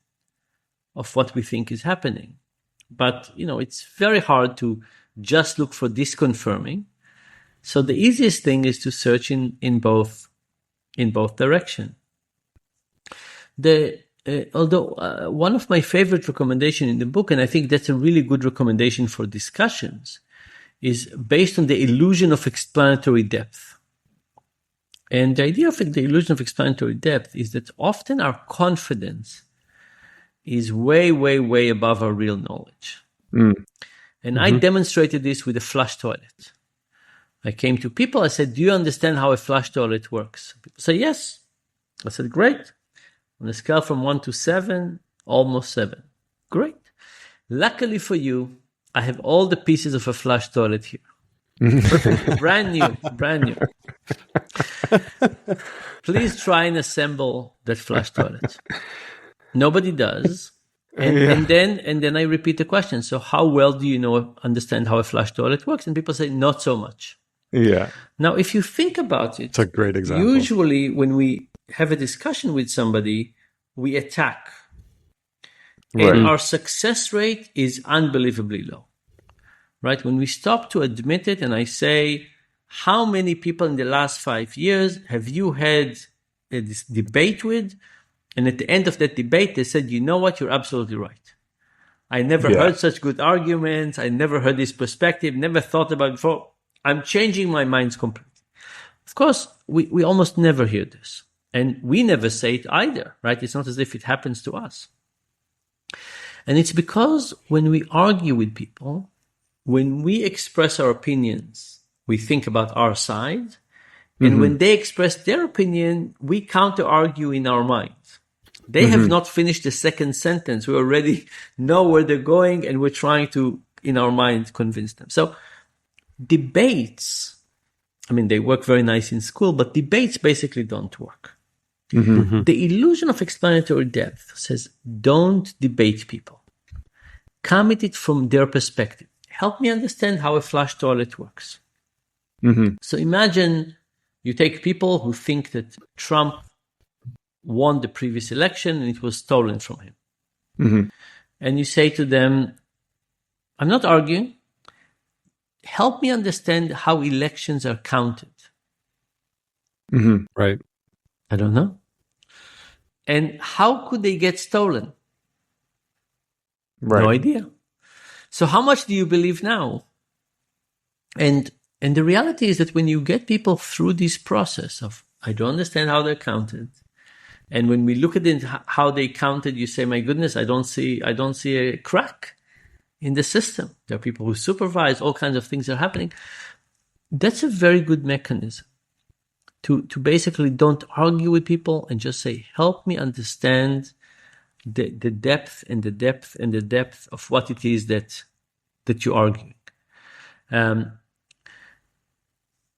of what we think is happening. But, it's very hard to just look for disconfirming. So the easiest thing is to search in both directions. Although one of my favorite recommendations in the book, and I think that's a really good recommendation for discussions, is based on the illusion of explanatory depth. And the idea of the illusion of explanatory depth is that often our confidence is way, way, way above our real knowledge. And I demonstrated this with a flush toilet. I came to people, I said, do you understand how a flush toilet works? People say, yes. I said, great. On a scale from 1 to 7, almost 7. Great. Luckily for you, I have all the pieces of a flush toilet here. Perfect. Brand new. Please try and assemble that flush toilet. Nobody does. And then I repeat the question. So how well do you understand how a flush toilet works? And people say, not so much. Yeah. Now, if you think about it, It's a great example. Usually when we have a discussion with somebody, we attack. Right. And our success rate is unbelievably low. Right? When we stop to admit it and I say, how many people in the last 5 years have you had this debate with? And at the end of that debate, they said, you know what? You're absolutely right. I never heard such good arguments. I never heard this perspective, never thought about it before. I'm changing my minds completely. Of course, we almost never hear this. And we never say it either, right? It's not as if it happens to us. And it's because when we argue with people, when we express our opinions, we think about our side. And when they express their opinion, we counter-argue in our minds. They have not finished the second sentence. We already know where they're going, and we're trying to, in our mind, convince them. So debates, they work very nice in school, but debates basically don't work. The illusion of explanatory depth says, don't debate people. Come at it from their perspective. Help me understand how a flush toilet works. So imagine you take people who think that Trump won the previous election and it was stolen from him. and you say to them, I'm not arguing. Help me understand how elections are counted. Mm-hmm. Right. I don't know. And how could they get stolen? Right. No idea. So how much do you believe now? And the reality is that when you get people through this process of, I don't understand how they're counted, and when we look at it, how they counted, you say, my goodness, I don't see a crack in the system. There are people who supervise, all kinds of things are happening. That's a very good mechanism to basically don't argue with people and just say, help me understand the depth and the depth and the depth of what it is that you're arguing.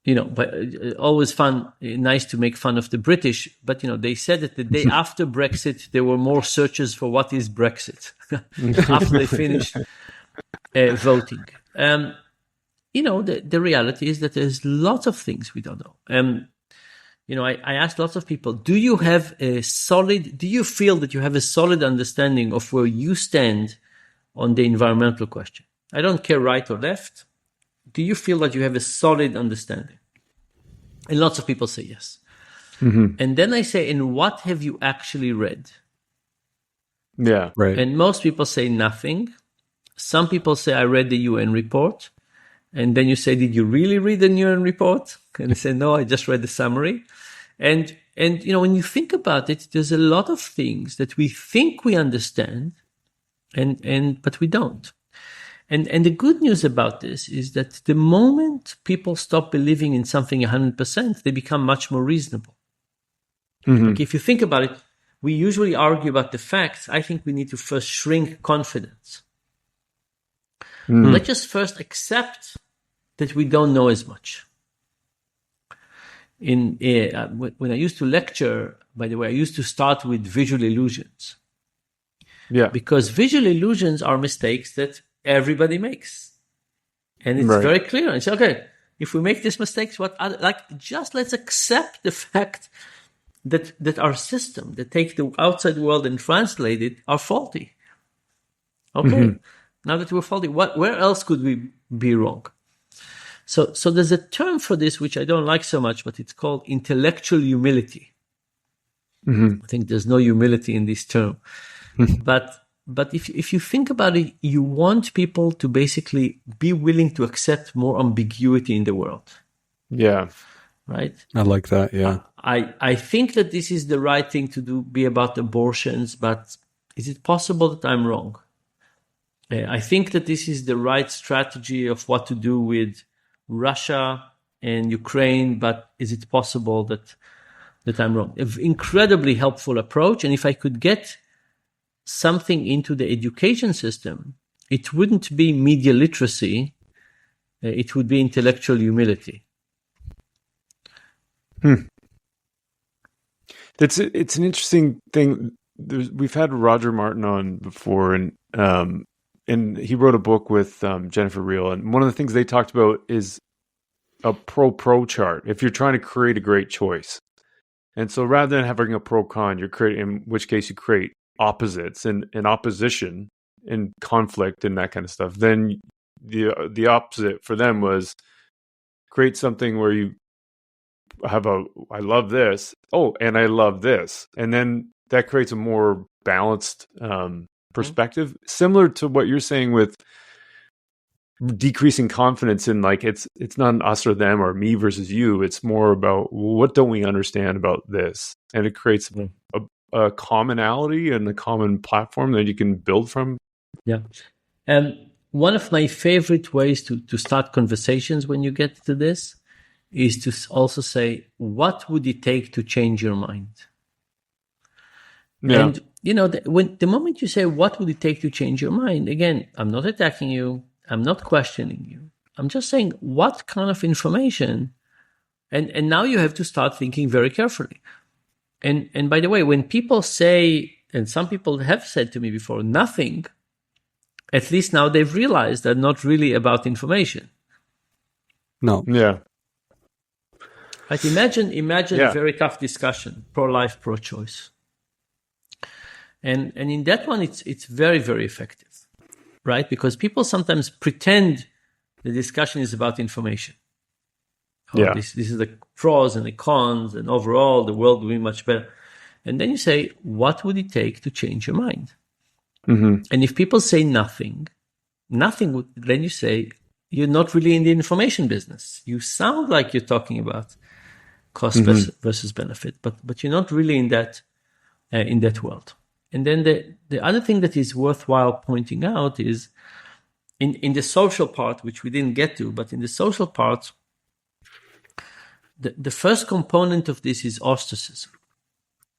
But always nice to make fun of the British, but they said that the day after Brexit, there were more searches for what is Brexit after they finished voting. The reality is that there's lots of things we don't know. I asked lots of people, do you feel that you have a solid understanding of where you stand on the environmental question? I don't care right or left. Do you feel that you have a solid understanding? And lots of people say yes. Mm-hmm. And then I say, and what have you actually read? Yeah. Right. And most people say nothing. Some people say, I read the UN report. And then you say, did you really read the UN report? And they say, no, I just read the summary. And when you think about it, there's a lot of things that we think we understand, but we don't. And the good news about this is that the moment people stop believing in something 100%, they become much more reasonable. Mm-hmm. Like if you think about it, we usually argue about the facts. I think we need to first shrink confidence. Mm-hmm. Let's just first accept that we don't know as much. When I used to lecture, by the way, I used to start with visual illusions. Yeah. Because visual illusions are mistakes that everybody makes. And it's Right. very clear. It's okay, if we make these mistakes, just let's accept the fact that our system, that take the outside world and translate it, are faulty. Okay. Mm-hmm. Now that we're faulty, where else could we be wrong? So there's a term for this, which I don't like so much, but it's called intellectual humility. Mm-hmm. I think there's no humility in this term. But if you think about it, you want people to basically be willing to accept more ambiguity in the world. Yeah. Right? I like that. Yeah. I think that this is the right thing to do, be about abortions, but is it possible that I'm wrong? I think that this is the right strategy of what to do with Russia and Ukraine, but is it possible that I'm wrong? An incredibly helpful approach. And if I could get something into the education system, it wouldn't be media literacy. It would be intellectual humility. It's an interesting thing. We've had Roger Martin on before, and he wrote a book with Jennifer Reel, and one of the things they talked about is a pro chart. If you're trying to create a great choice, and so rather than having a pro con, you're creating, in which case you create opposites and opposition and conflict and that kind of stuff. Then the opposite for them was create something where you have I love this, and I love this, and then that creates a more balanced perspective, similar to what you're saying with decreasing confidence in, like, it's not an us or them or me versus you. It's more about, what don't we understand about this, and it creates a commonality and a common platform that you can build from. Yeah. One of my favorite ways to start conversations when you get to this is to also say, what would it take to change your mind? Yeah. And when the moment you say, what would it take to change your mind? Again, I'm not attacking you. I'm not questioning you. I'm just saying, what kind of information? And now you have to start thinking very carefully. And by the way, when people say, and some people have said to me before, nothing, at least now they've realized they're not really about information. No. Yeah. Like imagine a very tough discussion, pro-life, pro-choice. And in that one, it's very, very effective, right? Because people sometimes pretend the discussion is about information. This is the pros and the cons, and overall the world will be much better. And then you say, what would it take to change your mind? Mm-hmm. And if people say nothing would, then you say, you're not really in the information business. You sound like you're talking about cost versus benefit, but you're not really in that world. And then the other thing that is worthwhile pointing out is in the social part, which we didn't get to, but in the social part, the first component of this is ostracism.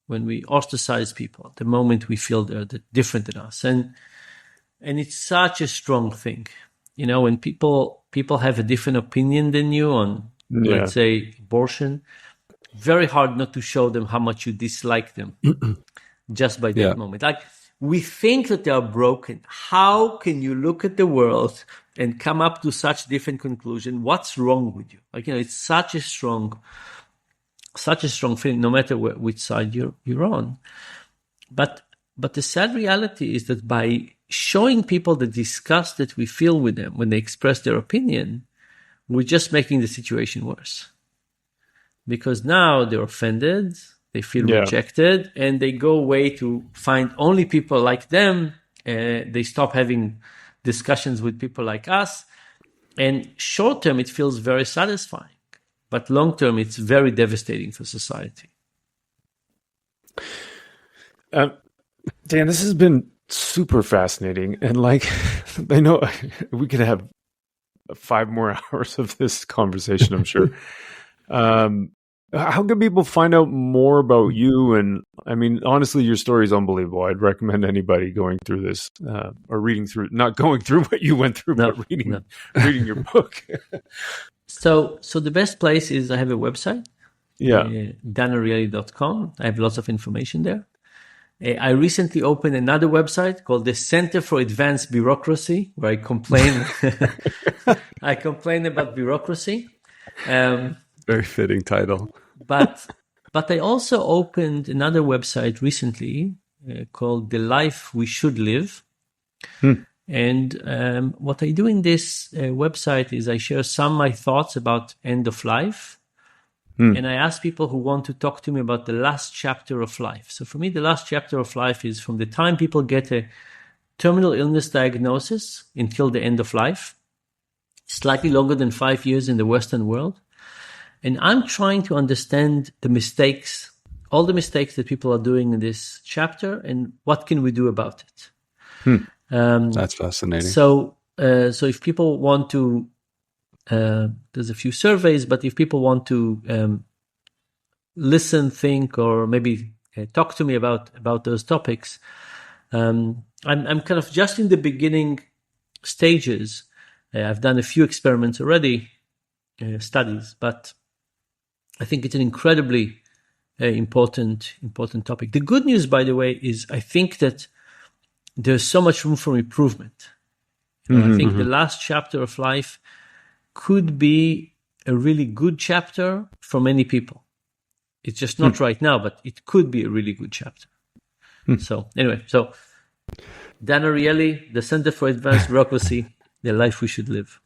When we ostracize people, the moment we feel they're different than us. And it's such a strong thing. You know, when people have a different opinion than you on, let's say, abortion, very hard not to show them how much you dislike them just by that moment. Like, we think that they are broken. How can you look at the world and come up to such different conclusion? What's wrong with you? Like, you know, it's such a strong feeling, no matter which side you're on. But the sad reality is that by showing people the disgust that we feel with them when they express their opinion, we're just making the situation worse. Because now they're offended, they feel rejected, and they go away to find only people like them. They stop having discussions with people like us. And short term, it feels very satisfying. But long term, it's very devastating for society. Dan, this has been super fascinating. And like, I know we could have 5 more hours of this conversation, I'm sure. How can people find out more about you? And I mean, honestly, your story is unbelievable. I'd recommend anybody going through this or reading through, not going through what you went through, but reading your book. So the best place is I have a website, danariely.com. I have lots of information there. I recently opened another website called the Center for Advanced Bureaucracy, where I complain about bureaucracy. Very fitting title. But I also opened another website recently called The Life We Should Live. And what I do in this website is I share some of my thoughts about end of life. And I ask people who want to talk to me about the last chapter of life. So for me, the last chapter of life is from the time people get a terminal illness diagnosis until the end of life, slightly longer than 5 years in the Western world. And I'm trying to understand the mistakes, all the mistakes that people are doing in this chapter, and what can we do about it. That's fascinating. So if people want to, there's a few surveys, but if people want to listen, think, or maybe talk to me about those topics, I'm kind of just in the beginning stages. I've done a few experiments already, studies, but I think it's an incredibly important topic. The good news, by the way, is I think that there's so much room for improvement. I think the last chapter of life could be a really good chapter for many people. It's just not right now, but it could be a really good chapter. So anyway, Dan Ariely, the Center for Advanced Bureaucracy, The Life We Should Live.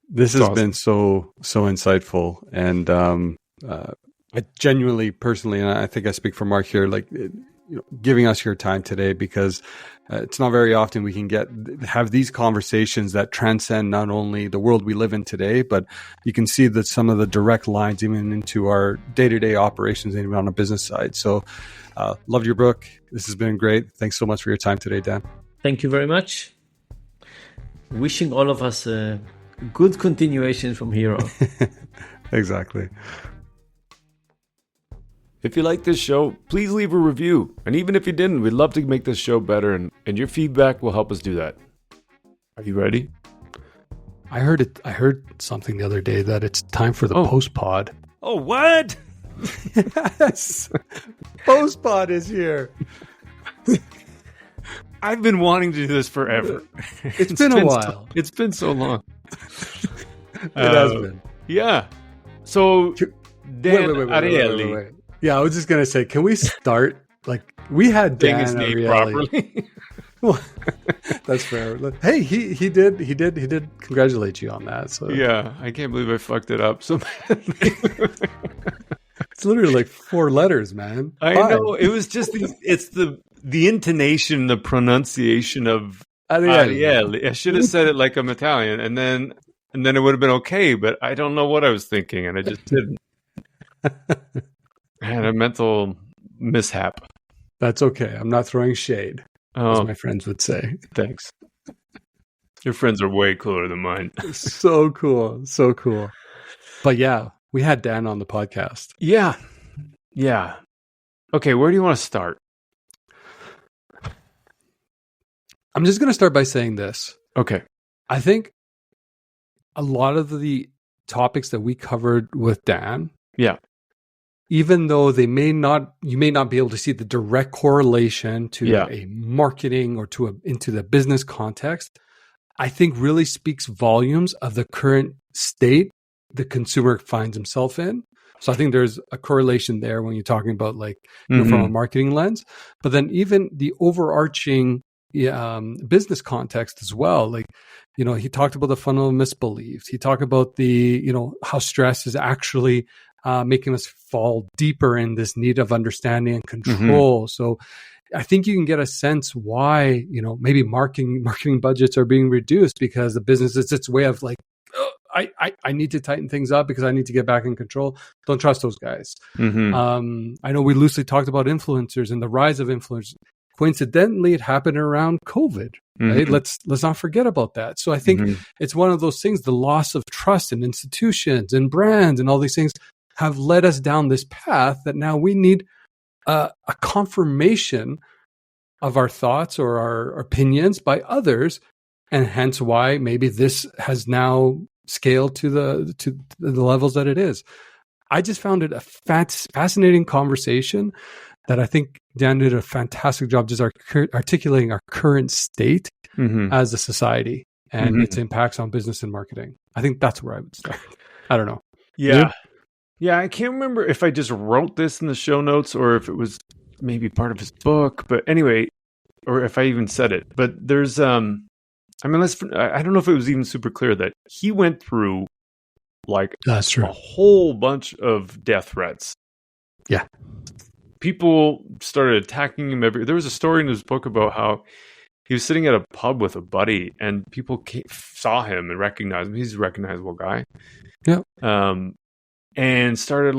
This has been so insightful, and I genuinely, personally, and I think I speak for Marc here, like giving us your time today, because it's not very often we can have these conversations that transcend not only the world we live in today, but you can see that some of the direct lines even into our day-to-day operations, even on a business side. So, loved your book. This has been great. Thanks so much for your time today, Dan. Thank you very much. Wishing all of us a good continuation from here on. Exactly. If you like this show, please leave a review. And even if you didn't, we'd love to make this show better, and your feedback will help us do that. Are you ready? I heard something the other day that it's time for the post-pod. Oh, what? Yes. Post-pod is here. I've been wanting to do this forever. It's been a while. It's been so long. It has been. Yeah. So, Dan Ariely. Wait. Yeah, I was just going to say, can we start, We had saying Dan his name Ariely. properly. Well, that's fair. Hey, he did congratulate you on that. So Yeah, I can't believe I fucked it up so badly. it's literally like 4 letters, man. I 5. know, it was just the intonation, the pronunciation of Ariely. I should have said it like I'm Italian, and then it would have been okay. But I don't know what I was thinking, and I just didn't. I had a mental mishap. That's okay. I'm not throwing shade, as Oh, my friends would say. thanks. Your friends are way cooler than mine. So cool. So cool. But yeah, we had Dan on the podcast. Yeah. Okay, where do you want to start? I'm just going to start by saying this. Okay. I think a lot of the topics that we covered with Dan, Yeah. even though you may not be able to see the direct correlation to a marketing or into the business context, I think really speaks volumes of the current state the consumer finds himself in. So I think there's a correlation there when you're talking about from a marketing lens, but then even the overarching business context as well. He talked about the funnel of misbeliefs. He talked about how stress is actually making us fall deeper in this need of understanding and control. So I think you can get a sense why, maybe marketing budgets are being reduced because the business is its way of I need to tighten things up because I need to get back in control. Don't trust those guys. I know we loosely talked about influencers and the rise of influencers. Coincidentally, it happened around COVID, right? Let's not forget about that. So I think it's one of those things, the loss of trust in institutions and brands and all these things have led us down this path that now we need a confirmation of our thoughts or our opinions by others. And hence why maybe this has now scaled to the levels that it is. I just found it a fascinating conversation that I think Dan did a fantastic job just articulating our current state as a society and its impacts on business and marketing. I think that's where I would start. I don't know. Yeah. Yeah, I can't remember if I just wrote this in the show notes or if it was maybe part of his book, but anyway, or if I even said it. But there's I don't know if it was even super clear that he went through That's true. a whole bunch of death threats. Yeah. People started attacking him. There was a story in his book about how he was sitting at a pub with a buddy and people saw him and recognized him. He's a recognizable guy. Yeah. And started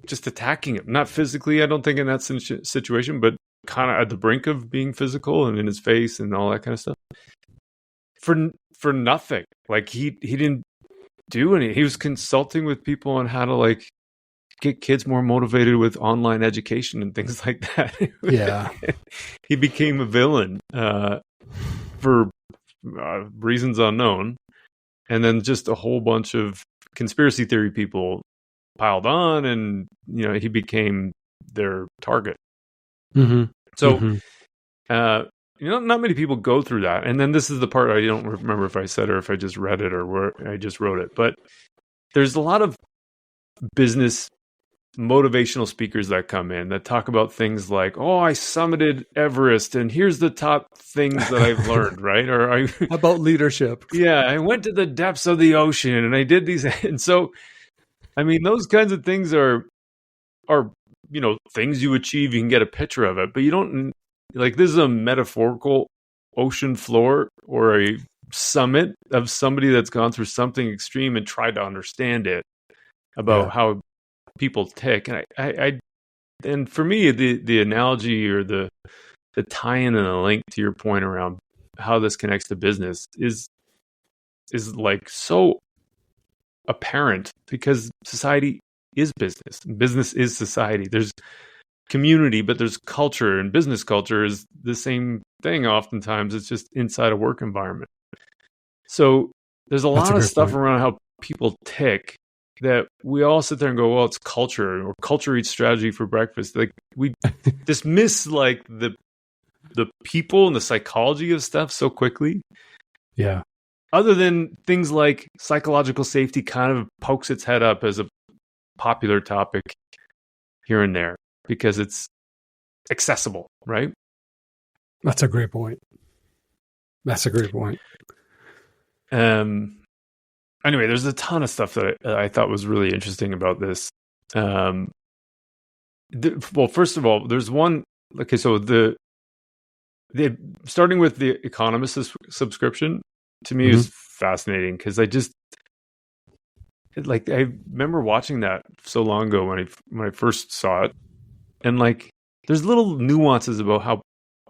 just attacking him. Not physically, I don't think in that situation, but kind of at the brink of being physical and in his face and all that kind of stuff. For nothing. He didn't do any. He was consulting with people on how to get kids more motivated with online education and things like that. Yeah. He became a villain for reasons unknown. And then just a whole bunch of conspiracy theory people piled on and, he became their target. So, not many people go through that. And then this is the part I don't remember if I said or if I just read it or where I just wrote it. But there's a lot of business motivational speakers that come in that talk about things like, oh, I summited Everest and here's the top things that I've learned, right? Or about leadership. Yeah, I went to the depths of the ocean and I did these. And so, those kinds of things are things you achieve. You can get a picture of it, but you don't this is a metaphorical ocean floor or a summit of somebody that's gone through something extreme and tried to understand it about how people tick. And and for me, the analogy or the tie-in and the link to your point around how this connects to business is so apparent because society is business. Business is society. There's community, but there's culture, and business culture is the same thing. Oftentimes, it's just inside a work environment. So there's a lot of stuff around how people tick that we all sit there and go, well, it's culture, or culture eats strategy for breakfast. We dismiss the people and the psychology of stuff so quickly. Yeah. Other than things like psychological safety kind of pokes its head up as a popular topic here and there because it's accessible, right? That's a great point. Anyway, there's a ton of stuff that I thought was really interesting about this. Well, first of all, there's one. Okay, so the starting with the Economist subscription to me is fascinating because I remember watching that so long ago when I first saw it, and like there's little nuances about how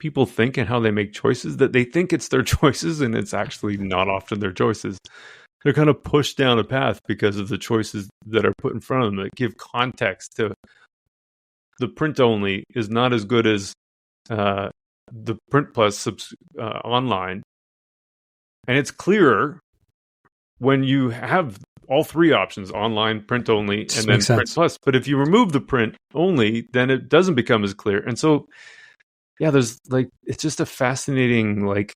people think and how they make choices that they think it's their choices, and it's actually not often their choices. They're kind of pushed down a path because of the choices that are put in front of them that give context to the print only is not as good as the print plus online. And it's clearer when you have all three options, online, print only, and then print plus. But if you remove the print only, then it doesn't become as clear. And so, yeah, there's like, it's just a fascinating like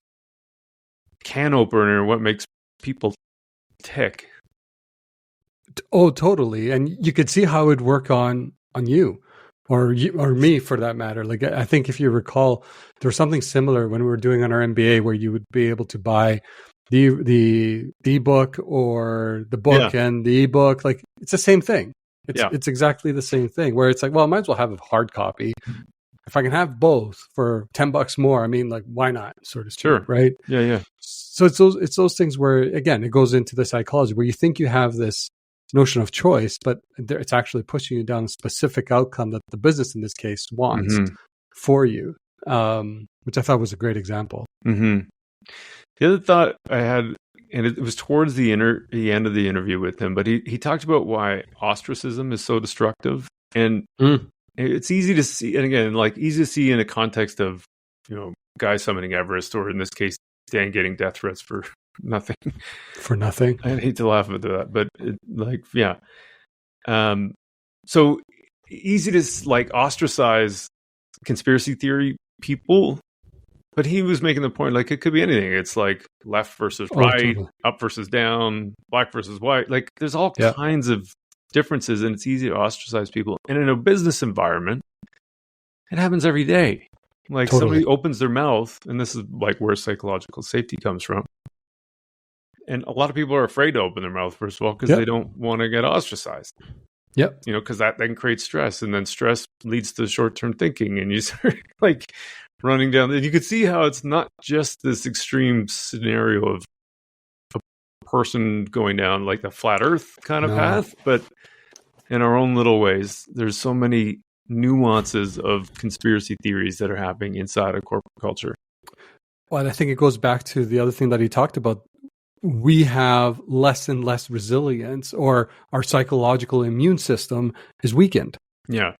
can opener, what makes people tick. Oh, totally. And you could see how it would work on you or me for that matter. Like, I think if you recall, there was something similar when we were doing on our MBA where you would be able to buy the ebook or the book and the ebook. Like, it's the same thing. It's exactly the same thing where it's like, well, I might as well have a hard copy. If I can have both for $10 more, I mean, like, why not, so to speak, sure. right? Yeah. So it's those things where, again, it goes into the psychology where you think you have this notion of choice, but it's actually pushing you down a specific outcome that the business in this case wants for you, which I thought was a great example. The other thought I had, and it was towards the end of the interview with him, but he talked about why ostracism is so destructive. And it's easy to see, and again, like easy to see in a context of, guys summiting Everest, or in this case, Dan getting death threats for nothing. For nothing. I hate to laugh at that, but so easy to like ostracize conspiracy theory people, but he was making the point like it could be anything. It's like left versus right, totally. Up versus down, black versus white. Like there's all kinds of differences, and it's easy to ostracize people. And in a business environment, it happens every day. Like somebody opens their mouth, and this is like where psychological safety comes from. And a lot of people are afraid to open their mouth, first of all, because they don't want to get ostracized. Yep. Because that then creates stress, and then stress leads to short-term thinking, and you start like running down. And you could see how it's not just this extreme scenario of a person going down like the flat Earth kind of path, but in our own little ways, there's so many nuances of conspiracy theories that are happening inside of corporate culture. Well, and I think it goes back to the other thing that he talked about. We have less and less resilience, or our psychological immune system is weakened. Yeah.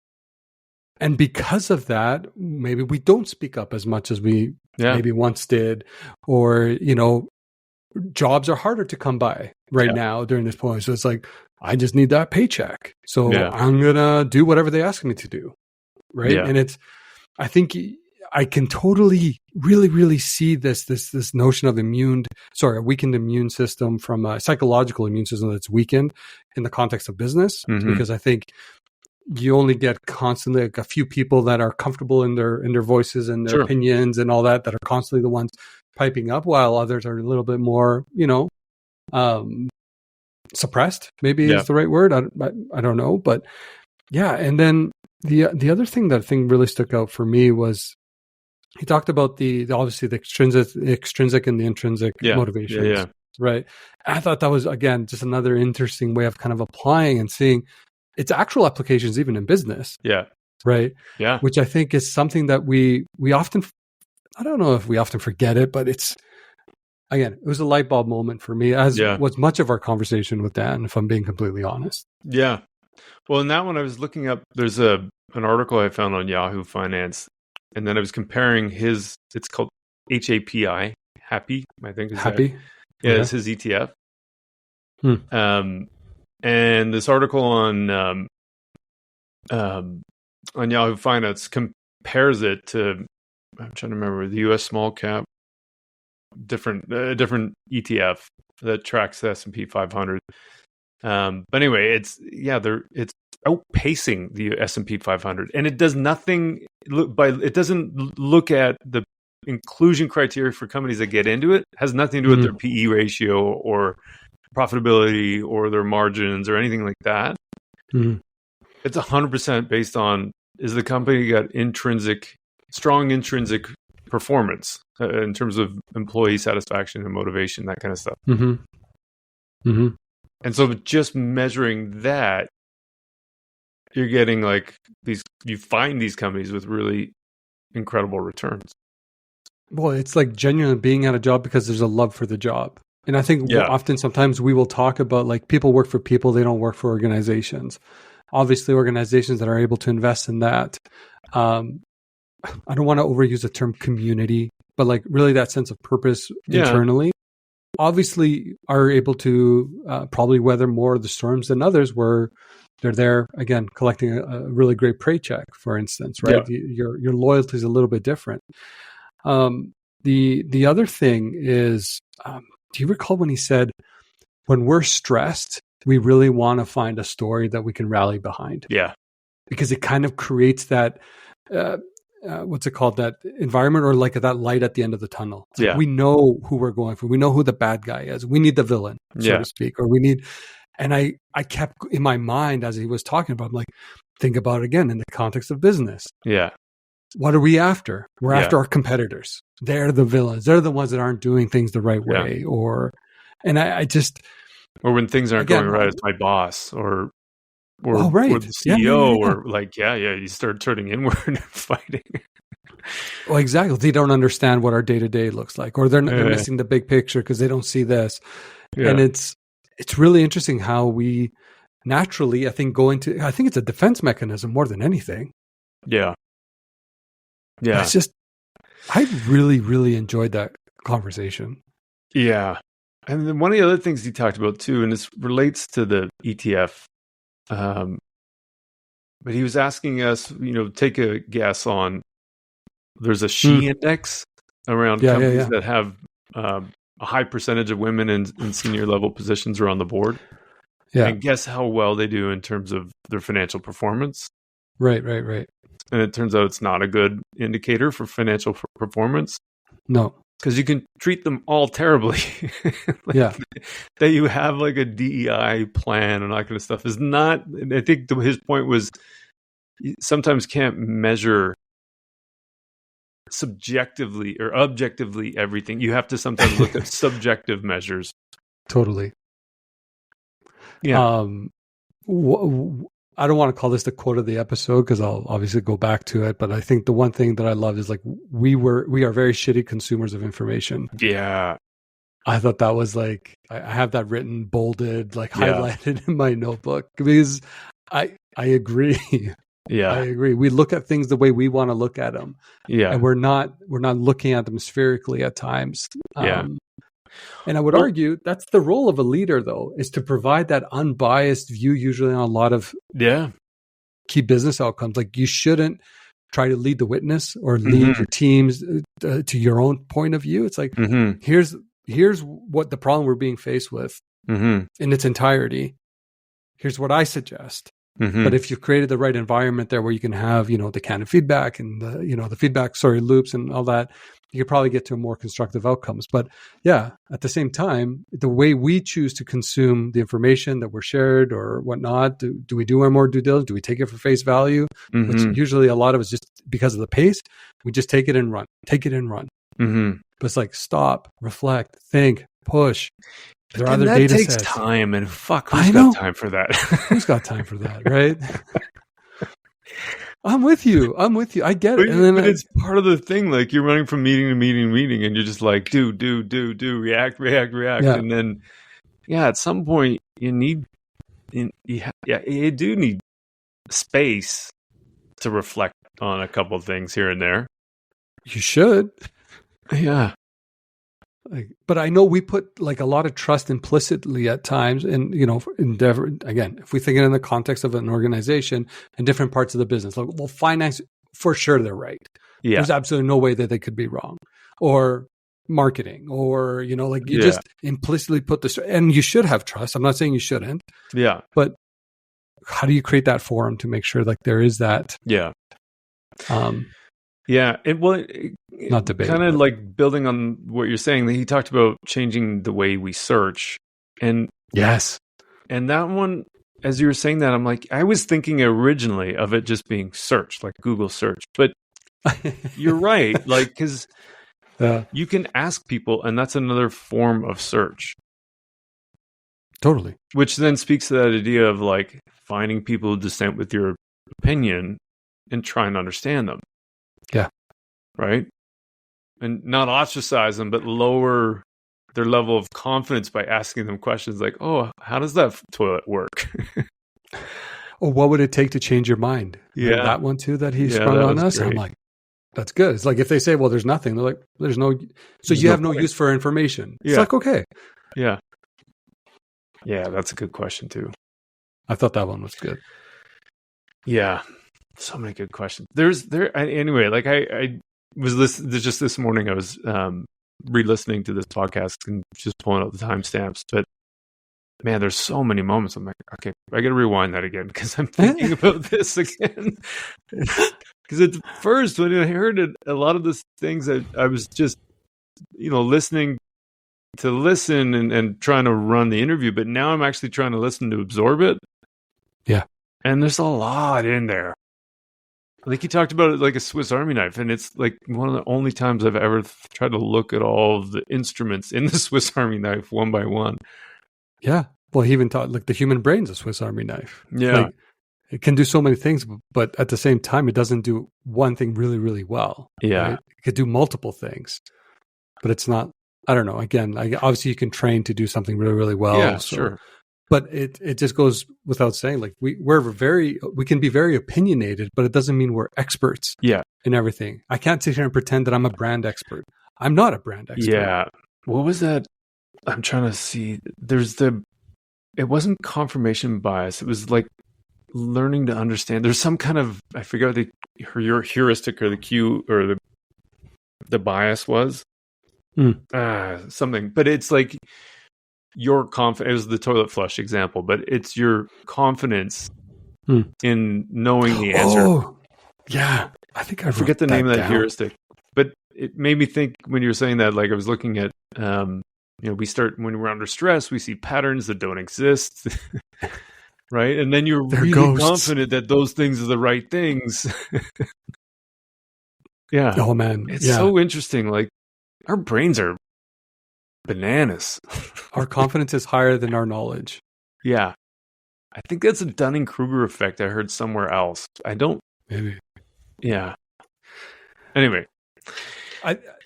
And because of that, maybe we don't speak up as much as we maybe once did, or, jobs are harder to come by now during this point. So it's like, I just need that paycheck. So I'm going to do whatever they ask me to do. Right. Yeah. And I think I can totally, really, really see this notion of a weakened immune system from a psychological immune system that's weakened in the context of business, because I think you only get constantly like a few people that are comfortable in their voices and their opinions and all that are constantly the ones piping up, while others are a little bit more, suppressed, maybe is the right word. I don't know, but and then the other thing that really stuck out for me was he talked about obviously the extrinsic and the intrinsic motivations, right? I thought that was, again, just another interesting way of kind of applying and seeing its actual applications even in business, right? Yeah, which I think is something that we often, I don't know if we often forget it, but it's, again, it was a light bulb moment for me, as was much of our conversation with Dan, if I'm being completely honest. Yeah. Well, in that one, I was looking up, there's an article I found on Yahoo Finance, and then I was comparing it's called HAPI, Happy, I think. Happy? It's his ETF. And this article on Yahoo Finance compares it to, I'm trying to remember, the U.S. small cap, different ETF that tracks the S&P 500. But anyway, it's outpacing the S&P 500, and it does nothing it doesn't look at the inclusion criteria for companies that get into it. It has nothing to do with their PE ratio or profitability or their margins or anything like that. It's 100% based on, is the company got strong intrinsic performance in terms of employee satisfaction and motivation, that kind of stuff. And so just measuring that, you're getting like you find these companies with really incredible returns. Well, it's like genuinely being at a job because there's a love for the job. And I think often sometimes we will talk about like people work for people, they don't work for organizations. Obviously, organizations that are able to invest in that. I don't want to overuse the term community, but like really that sense of purpose internally, obviously are able to probably weather more of the storms than others where they're there, again, collecting a really great paycheck, for instance, right? Yeah. Your loyalty is a little bit different. The other thing is, do you recall when he said, when we're stressed, we really want to find a story that we can rally behind? Yeah. Because it kind of creates that, what's it called? That environment or like that light at the end of the tunnel. Like we know who we're going for. We know who the bad guy is. We need the villain, so to speak, or we need, and I kept in my mind as he was talking about, I'm like, think about it again in the context of business. Yeah. What are we after? We're after our competitors. They're the villains. They're the ones that aren't doing things the right way. And I just, or when things aren't going right, it's my boss or the CEO or like, you start turning inward and fighting. Well, exactly. They don't understand what our day-to-day looks like, or they're missing the big picture because they don't see this. Yeah. And it's really interesting how we naturally, I think it's a defense mechanism more than anything. Yeah. Yeah. It's just, I really, really enjoyed that conversation. Yeah. And then one of the other things he talked about too, and this relates to the ETF, but he was asking us, take a guess on, there's a she index around companies that have a high percentage of women in senior level positions or on the board. Yeah. And guess how well they do in terms of their financial performance. Right. And it turns out it's not a good indicator for financial performance. No. Because you can treat them all terribly. That you have like a DEI plan and that kind of stuff is not, and I think his point was, you sometimes can't measure subjectively or objectively everything. You have to sometimes look at subjective measures. Totally. Yeah. I don't want to call this the quote of the episode because I'll obviously go back to it, but I think the one thing that I love is like we are very shitty consumers of information. Yeah. I thought that was like, I have that written, bolded, like highlighted in my notebook because I agree. Yeah. I agree. We look at things the way we want to look at them. Yeah. And we're not looking at them spherically at times. And I would argue that's the role of a leader, though, is to provide that unbiased view, usually on a lot of key business outcomes. Like you shouldn't try to lead the witness or lead your teams to your own point of view. It's like, here's what the problem we're being faced with in its entirety. Here's what I suggest. But if you've created the right environment there where you can have, the candid feedback and the feedback, loops and all that, you could probably get to more constructive outcomes. But at the same time, the way we choose to consume the information that we're shared or whatnot, do we do our more due diligence? Do we take it for face value? Which usually a lot of us just because of the pace, we just take it and run. But it's like stop, reflect, think, push. There are other data sets. That takes time, and who's got time for that? Who's got time for that, right? I'm with you. I get it. But it's part of the thing. Like you're running from meeting to meeting, and you're just like, do, react. Yeah. And then, at some point you do need space to reflect on a couple of things here and there. You should. Yeah. But I know we put like a lot of trust implicitly at times and, endeavor, again, if we think it in the context of an organization and different parts of the business, like, well, finance, for sure they're right. Yeah. There's absolutely no way that they could be wrong. Or marketing, or, you know, like you just implicitly put this, and you should have trust. I'm not saying you shouldn't. Yeah. But how do you create that forum to make sure like there is that? Yeah. Not debate. Kind of like building on what you're saying, that he talked about changing the way we search. And yes. And that one, as you were saying that, I'm like, I was thinking originally of it just being search, like Google search. But you're right. Like, because you can ask people, and that's another form of search. Totally. Which then speaks to that idea of like finding people who dissent with your opinion and trying to understand them. Yeah. Right? And not ostracize them, but lower their level of confidence by asking them questions like, oh, how does that toilet work? Or what would it take to change your mind? Yeah. Remember that one too that he sprung on us? Great. I'm like, that's good. It's like if they say, well, there's nothing, they're like, there's you have no use for information. It's like, okay. Yeah. Yeah, that's a good question too. I thought that one was good. Yeah. So many good questions. Anyway, like I was just this morning, I was re-listening to this podcast and just pulling out the timestamps, but man, there's so many moments. I'm like, okay, I got to rewind that again because I'm thinking about this again. Because at first, when I heard it, a lot of the things I was just, you know, listening to listen and trying to run the interview, but now I'm actually trying to listen to absorb it. Yeah. And there's a lot in there. Like he talked about it like a Swiss Army knife, and it's like one of the only times I've ever tried to look at all of the instruments in the Swiss Army knife one by one. Yeah. Well, he even taught like the human brain's a Swiss Army knife. Yeah. Like, it can do so many things, but at the same time, it doesn't do one thing really, really well. Yeah. Right? It could do multiple things, but it's not, I don't know. Again, obviously you can train to do something really, really well. Yeah, sure. But it just goes without saying, like we can be very opinionated, but it doesn't mean we're experts in everything. I can't sit here and pretend that I'm a brand expert. I'm not a brand expert. Yeah. What was that? I'm trying to see. It wasn't confirmation bias. It was like learning to understand. There's some kind of, I forget what your heuristic or the cue or the bias was. Something. But it's like your confidence. It was the toilet flush example, but it's your confidence in knowing the answer. Oh, yeah. I think I forget the name of that down. heuristic, but it made me think when you were saying that, like I was looking at, you know, we start when we're under stress, we see patterns that don't exist, right? And then you're really confident that those things are the right things. Yeah. Oh man, it's so interesting. Like our brains are bananas. Our confidence is higher than our knowledge. Yeah. I think that's a Dunning-Kruger effect I heard somewhere else. Maybe. Yeah. Anyway.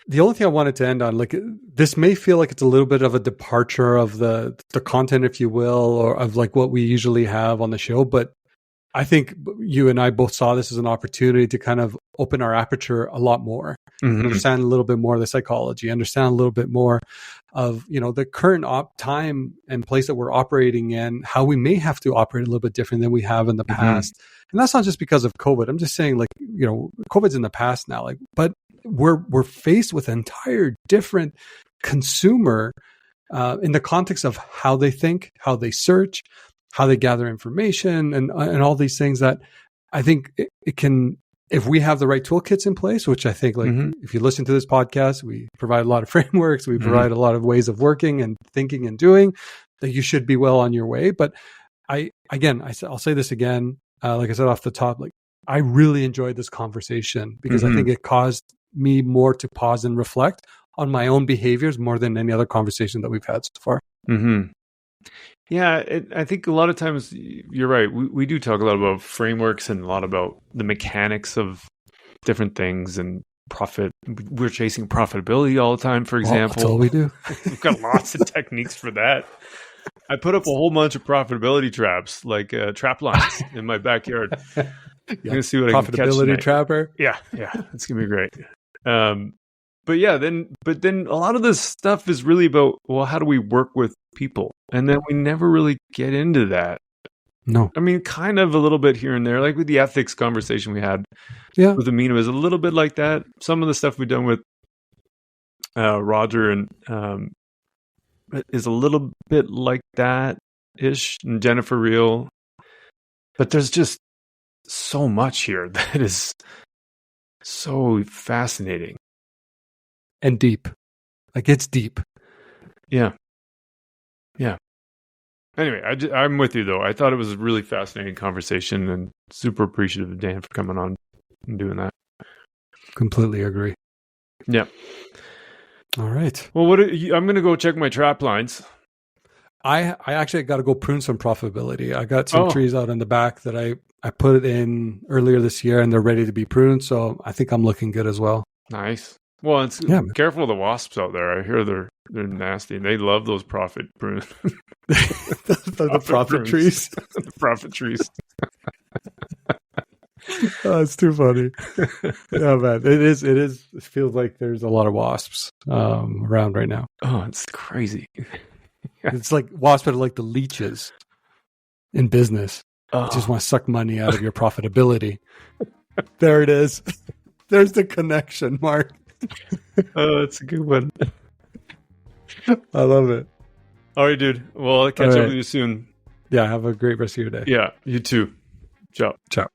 The only thing I wanted to end on, like this may feel like it's a little bit of a departure of the content, if you will, or of like what we usually have on the show. But I think you and I both saw this as an opportunity to kind of open our aperture a lot more, and understand a little bit more of the psychology, understand a little bit more of, you know, the current time and place that we're operating in, how we may have to operate a little bit different than we have in the past. And that's not just because of COVID. I'm just saying, like, you know, COVID's in the past now, like, but we're faced with an entire different consumer in the context of how they think, how they search, how they gather information, and all these things that I think it can, if we have the right toolkits in place, which I think, like, if you listen to this podcast, we provide a lot of frameworks, we provide a lot of ways of working and thinking and doing, that you should be well on your way. But I'll say this again, like I said off the top, like I really enjoyed this conversation because I think it caused me more to pause and reflect on my own behaviors more than any other conversation that we've had so far. Yeah, I think a lot of times you're right. We do talk a lot about frameworks and a lot about the mechanics of different things and profit. We're chasing profitability all the time, for example. That's all we do. We've got lots of techniques for that. I put up a whole bunch of profitability traps, like trap lines in my backyard. I'm going to see what I can catch tonight. Profitability trapper. Yeah, it's going to be great. But then a lot of this stuff is really about, well, how do we work with people? And then we never really get into that. No. I mean, kind of a little bit here and there, like with the ethics conversation we had with Amina was a little bit like that. Some of the stuff we've done with Roger and is a little bit like that ish, and Jennifer Reel. But there's just so much here that is so fascinating and deep. Like it's deep. Yeah. Anyway, I'm with you though. I thought it was a really fascinating conversation, and super appreciative of Dan for coming on and doing that. Completely agree. Yeah. All right. Well, I'm going to go check my trap lines. I actually got to go prune some profitability. I got some trees out in the back that I put it in earlier this year, and they're ready to be pruned. So I think I'm looking good as well. Nice. Well, careful of the wasps out there. I hear they're nasty, and they love those profit prunes. the profit trees. The profit trees. Oh, it's too funny. Yeah, man. It is. It feels like there's a lot of wasps around right now. Oh, it's crazy. It's like wasps are like the leeches in business. Oh. You just want to suck money out of your profitability. There it is. There's the connection, Mark. Oh, it's a good one. I love it. All right, dude. Well, I'll catch up with you soon. Yeah, have a great rest of your day. Yeah, you too. Ciao. Ciao.